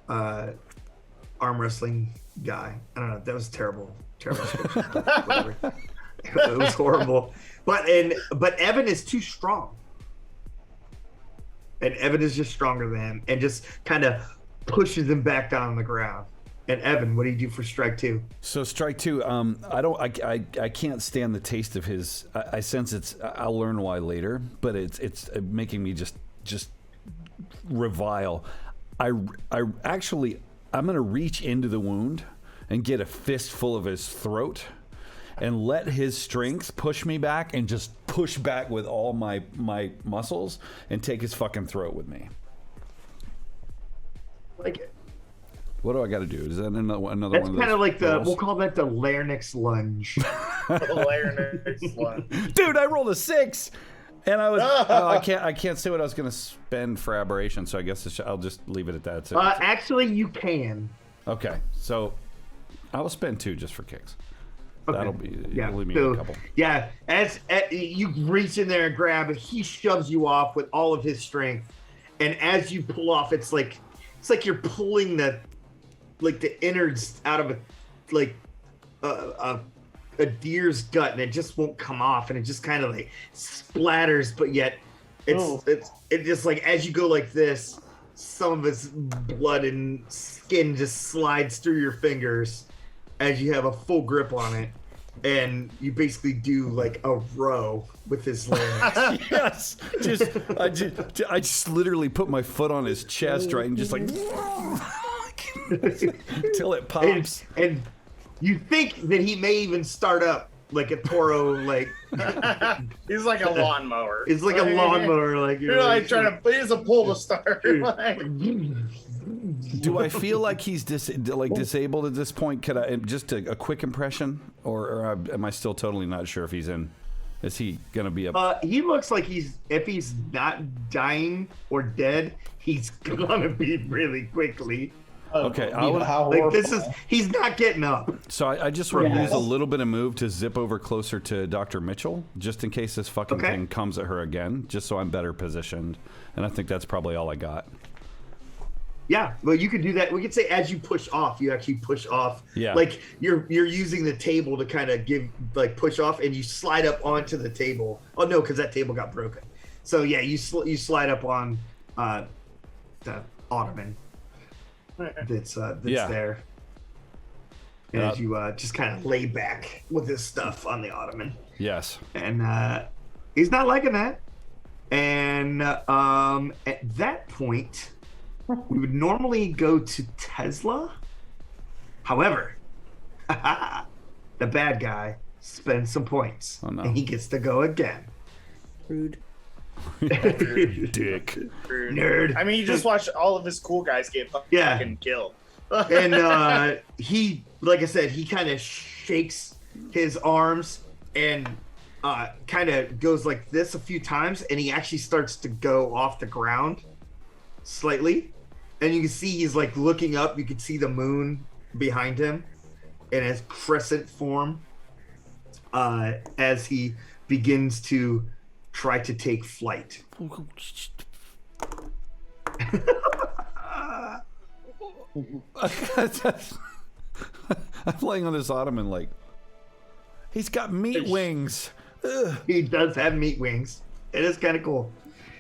arm wrestling guy. I don't know. That was terrible. Whatever. It was horrible. But Evan is too strong. And Evan is just stronger than him and just kind of pushes him back down on the ground. And Evan, what do you do for strike 2? So strike 2, I can't stand the taste of his. I sense it's. I'll learn why later, but it's making me just revile. I'm gonna reach into the wound and get a fistful of his throat, and let his strength push me back and just push back with all my muscles and take his fucking throat with me. Like it. What do I got to do? Is that another one of those? That's kind of like rolls? we'll call that the larynx lunge. Larynx lunge. Dude, I rolled a 6, and I was I can't say what I was going to spend for aberration, so I guess I'll just leave it at that. So, actually, you can. okay, so I will spend 2 just for kicks. Okay. That'll be leave me So, a couple. yeah, as you reach in there and grab it, he shoves you off with all of his strength, and as you pull off, it's like you're pulling the innards out of a deer's gut, and it just won't come off, and it just kind of like splatters, but yet it's just like as you go like this, some of his blood and skin just slides through your fingers as you have a full grip on it, and you basically do like a row with his larynx. Yes, I just literally put my foot on his chest, right, and just like until it pops. And you think that he may even start up like a Toro, like He's like a lawnmower. it's like a lawnmower, like You're like trying to. He has a pull to start. Do I feel like he's disabled at this point? Could I just a quick impression, or am I still totally not sure if he's in? Is he gonna be a? He looks like if he's not dying or dead, he's gonna be really quickly. Okay, He's not getting up. So I just want to use a little bit of move to zip over closer to Dr. Mitchell, just in case this fucking thing comes at her again, just so I'm better positioned. And I think that's probably all I got. Yeah, well, you could do that. We could say as you push off, you actually push off. Yeah. Like you're using the table to kind of push off, and you slide up onto the table. Oh no, because that table got broken. So yeah, you slide up on the ottoman that's there. And as you just kind of lay back with his stuff on the ottoman. Yes. And he's not liking that. And at that point, we would normally go to Tesla. However, the bad guy spends some points. Oh, no. And he gets to go again. Rude. Dick. Nerd. I mean, you just watched all of his cool guys get fucking killed. And he, like I said, he kind of shakes his arms and kind of goes like this a few times, and he actually starts to go off the ground slightly. And you can see he's like looking up. You can see the moon behind him in his crescent form as he begins to try to take flight. I'm laying on this ottoman like, he's got meat wings. Ugh. He does have meat wings. It is kind of cool.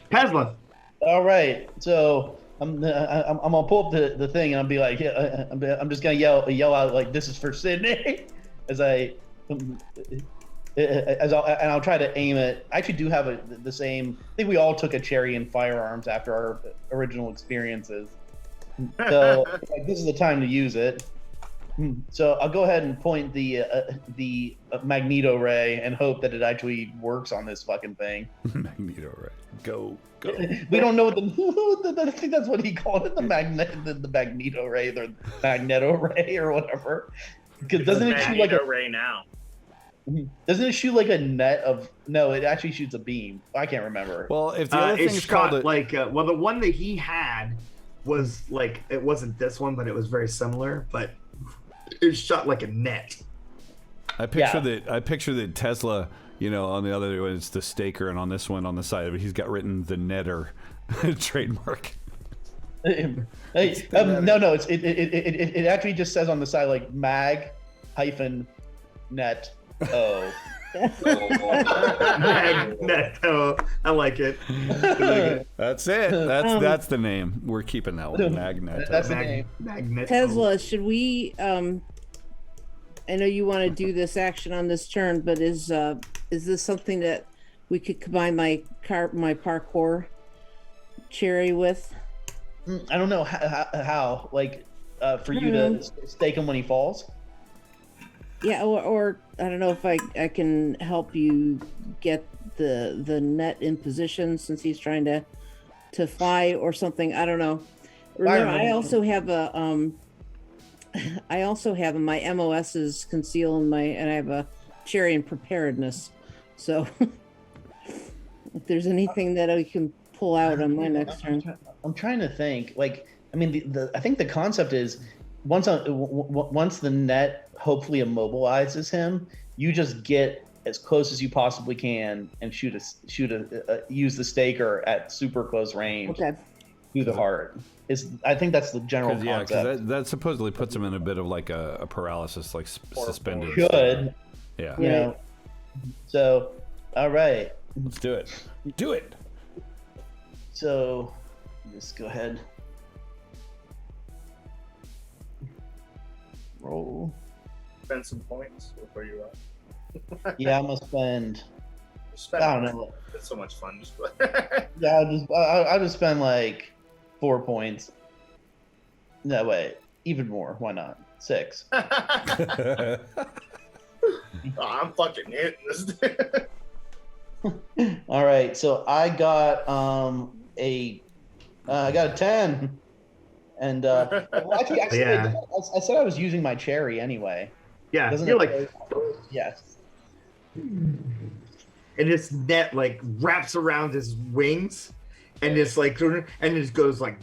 Tesla. All right, so I'm gonna pull up the thing and I'll be like, I'm just gonna yell out like, "This is for Sydney," as I I'll try to aim it. I actually do have the same. I think we all took a cherry in firearms after our original experiences. So like, this is the time to use it. So I'll go ahead and point the Magnetto ray and hope that it actually works on this fucking thing. Magnetto ray. Go. We don't know what I think that's what he called it, the Magnetto ray, the Magnetto ray or whatever. Because doesn't it shoot like a ray now? Doesn't it shoot like a net of? No, it actually shoots a beam. I can't remember. Well, if the other thing's called it, like well, the one that he had was like it wasn't this one, but it was very similar. But it shot like a net. I picture that Tesla, you know, on the other one it's the staker, and on this one on the side of it, he's got written the netter trademark. No, it actually just says on the side like mag-net. Magnetto. I like it. That's it. That's the name. We're keeping that one. Magnetto. That's the name. Magnetto. Tesla, should we? I know you want to do this action on this turn, but is this something that we could combine my parkour cherry with? I don't know how like for you to stake him when he falls. Yeah, or I don't know if I can help you get the net in position since he's trying to fly or something. I don't know. Remember, I also have my MOS is conceal and I have a cherry in preparedness. So if there's anything that I can pull out on my next turn. I'm trying to think. Like, I mean, I think the concept is once the net hopefully immobilizes him, you just get as close as you possibly can and use the staker at super close range through the heart. I think that's the general concept. Yeah, because that supposedly puts him in a bit of like a paralysis, like suspended. Good. Yeah. You know. So, all right. Let's do it. Do it. So, just go ahead. Roll. Spend some points before you run. Yeah, I'm gonna spend. I don't know. It's so much fun. Just Yeah, I'll just spend like 4 points. No, wait, even more. Why not? 6. Oh, I'm fucking hitting this. All right, so I got a 10, and actually, I said I was using my cherry anyway. Yeah, Doesn't you're it? like Yes. And this net like wraps around his wings, and it's like, and it goes like,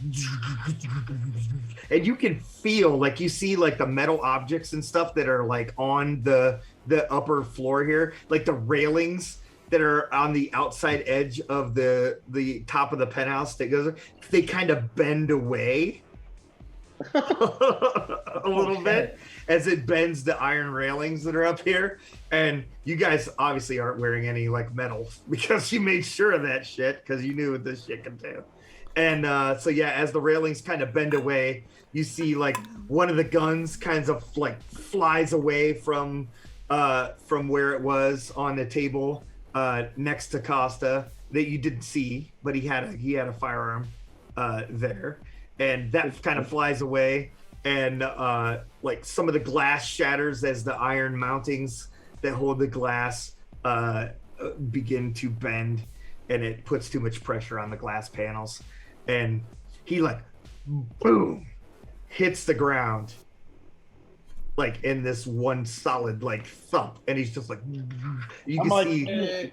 and you can feel like you see like the metal objects and stuff that are like on the upper floor here, like the railings that are on the outside edge of the top of the penthouse that goes, they kind of bend away a little bit as it bends the iron railings that are up here. And you guys obviously aren't wearing any like metal because you made sure of that shit because you knew what this shit could do. And so yeah, as the railings kind of bend away, you see like one of the guns kind of like flies away from where it was on the table next to Costa that you didn't see, but he had a firearm there, and that kind of flies away, and like some of the glass shatters as the iron mountings that hold the glass begin to bend, and it puts too much pressure on the glass panels, and he like boom hits the ground like in this one solid like thump, and he's just like, you can see,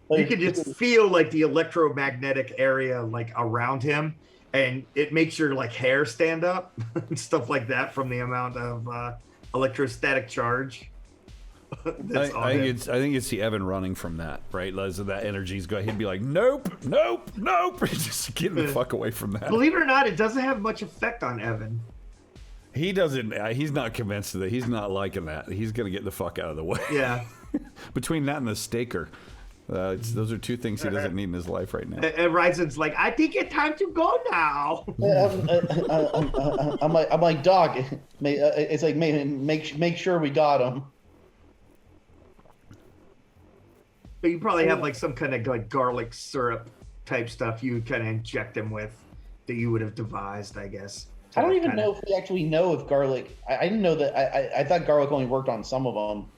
you can just feel like the electromagnetic area like around him, and it makes your like hair stand up and stuff like that from the amount of electrostatic charge. I think you'd see Evan running from that, right? As that energy's going, he'd be like, nope, nope, nope. Just get the fuck away from that. Believe it or not, it doesn't have much effect on Evan. He doesn't. He's not convinced of that. He's not liking that. He's gonna get the fuck out of the way. Yeah. Between that and the staker, those are two things he doesn't need in his life right now. And Ryzen's like, I think it's time to go now. I'm like, dog. It's like make sure we got him. But you probably have like some kind of like garlic syrup type stuff you would kind of inject them with that you would have devised, I guess. I don't even know if we actually know if garlic. I didn't know that. I thought garlic only worked on some of them.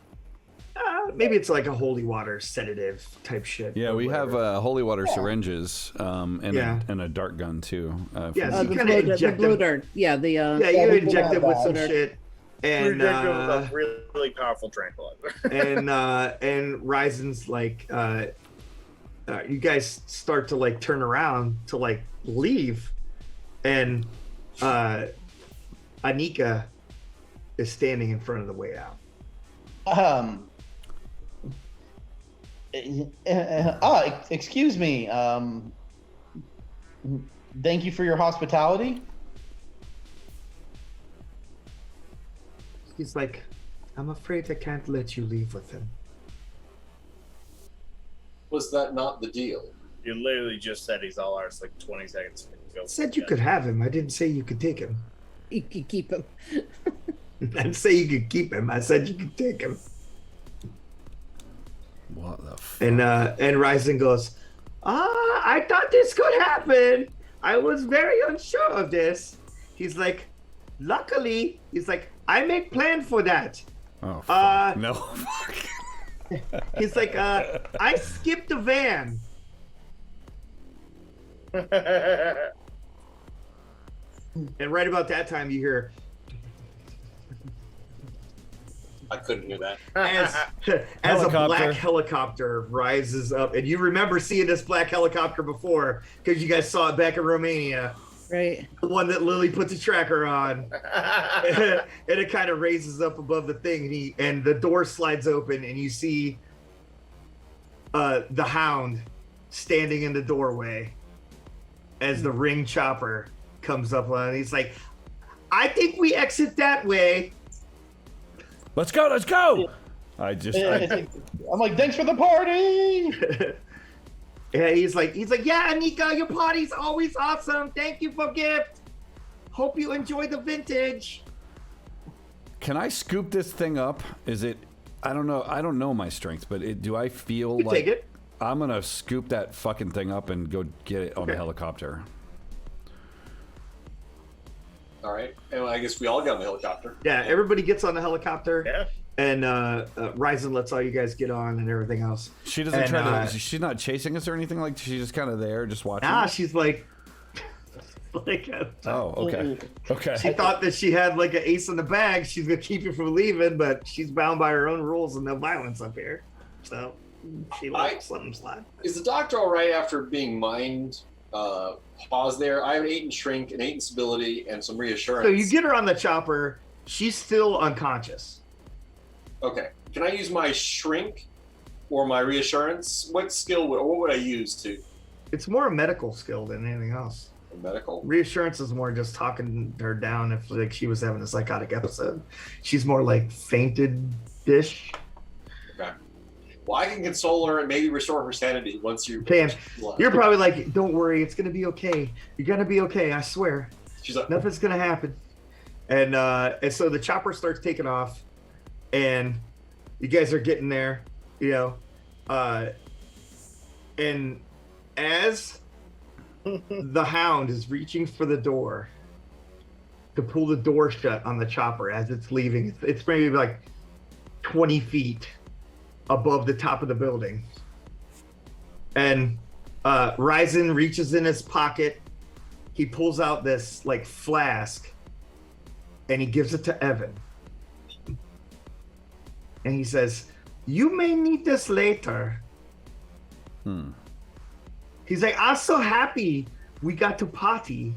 Maybe it's like a holy water sedative type shit. Yeah, we have holy water syringes and a dart gun too. Yeah, so you the kind of blow inject blow them. dart. Yeah, the You inject them with some dart. shit. And a really powerful tranquilizer. and Ryzen's like, you guys start to like turn around to like leave, and Anika is standing in front of the way out. Excuse me. Thank you for your hospitality. He's like, I'm afraid I can't let you leave with him. Was that not the deal? You literally just said he's all ours like 20 seconds ago. I said you could have him. I didn't say you could take him. You can keep him. I didn't say you could keep him. I said you could take him. What the fuck? And Ryzen goes, I thought this could happen. I was very unsure of this. He's like, luckily, he's like, I make plan for that. Oh, fuck. No. He's like, I skipped the van. And right about that time, you hear I couldn't hear that. as a Helicopter. black helicopter rises up, and you remember seeing this black helicopter before because you guys saw it back in Romania. Right. The one that Lily put the tracker on, and it kind of raises up above the thing, and the door slides open, and you see the Hound standing in the doorway as the ring chopper comes up on. He's like, "I think we exit that way." Let's go. Let's go. I'm like, thanks for the party. Yeah, he's like, yeah, Anika, your party's always awesome. Thank you for gift. Hope you enjoy the vintage. Can I scoop this thing up? Is it? I don't know. I don't know my strength, but do I feel You like take it. I'm gonna scoop that fucking thing up and go get it on the Okay. helicopter? All right, and I guess we all got on the helicopter. Yeah, everybody gets on the helicopter. Yeah. And Ryzen lets all you guys get on and everything else. She doesn't And, try to. She's not chasing us or anything. Like she's just kind of there, just watching. Nah, us? she's like, Oh, okay. Okay. she thought that she had like an ace in the bag. She's gonna keep you from leaving, but she's bound by her own rules and no violence up here. So she let something slide. Is the doctor all right after being mind paused there? I have an 8 in shrink, an 8 in stability, and some reassurance. So you get her on the chopper. She's still unconscious. Okay. Can I use my shrink or my reassurance? What skill what would I use to It's more a medical skill than anything else. medical? Reassurance is more just talking her down if like she was having a psychotic episode. She's more like fainted-ish. Okay. Well, I can console her and maybe restore her sanity once you. Damn, you're probably like, don't worry, it's gonna be okay. You're gonna be okay, I swear. She's like, Nothing's gonna happen. And so the chopper starts taking off, and you guys are getting there, you know. And as the Hound is reaching for the door to pull the door shut on the chopper as it's leaving, it's maybe like 20 feet above the top of the building. And Ryzen reaches in his pocket. He pulls out this like flask and he gives it to Evan. And he says, "You may need this later." He's like, "I'm so happy we got to party."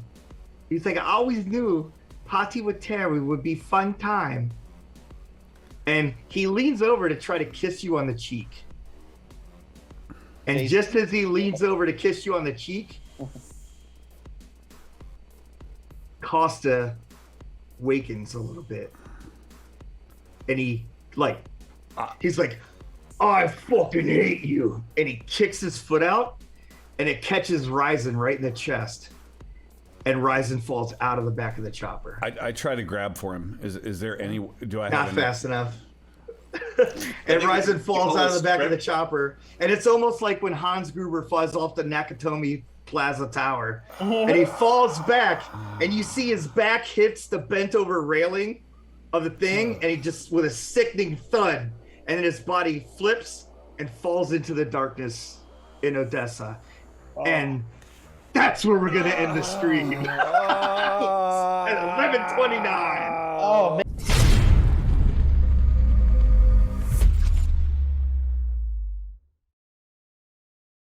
He's like, "I always knew party with Terry would be fun time." And he leans over to try to kiss you on the cheek. And just as he leans over to kiss you on the cheek, Costa wakens a little bit. And he's like, "I fucking hate you." And he kicks his foot out and it catches Ryzen right in the chest. And Ryzen falls out of the back of the chopper. I try to grab for him. Is there any? Do I Not have? fast enough. And Ryzen falls out of the back of the Script. chopper. And it's almost like when Hans Gruber flies off the Nakatomi Plaza Tower. And he falls back, and you see his back hits the bent over railing of the thing, and he just, with a sickening thud, and then his body flips and falls into the darkness in Odessa. And that's where we're going to end the stream. At 11:29. Oh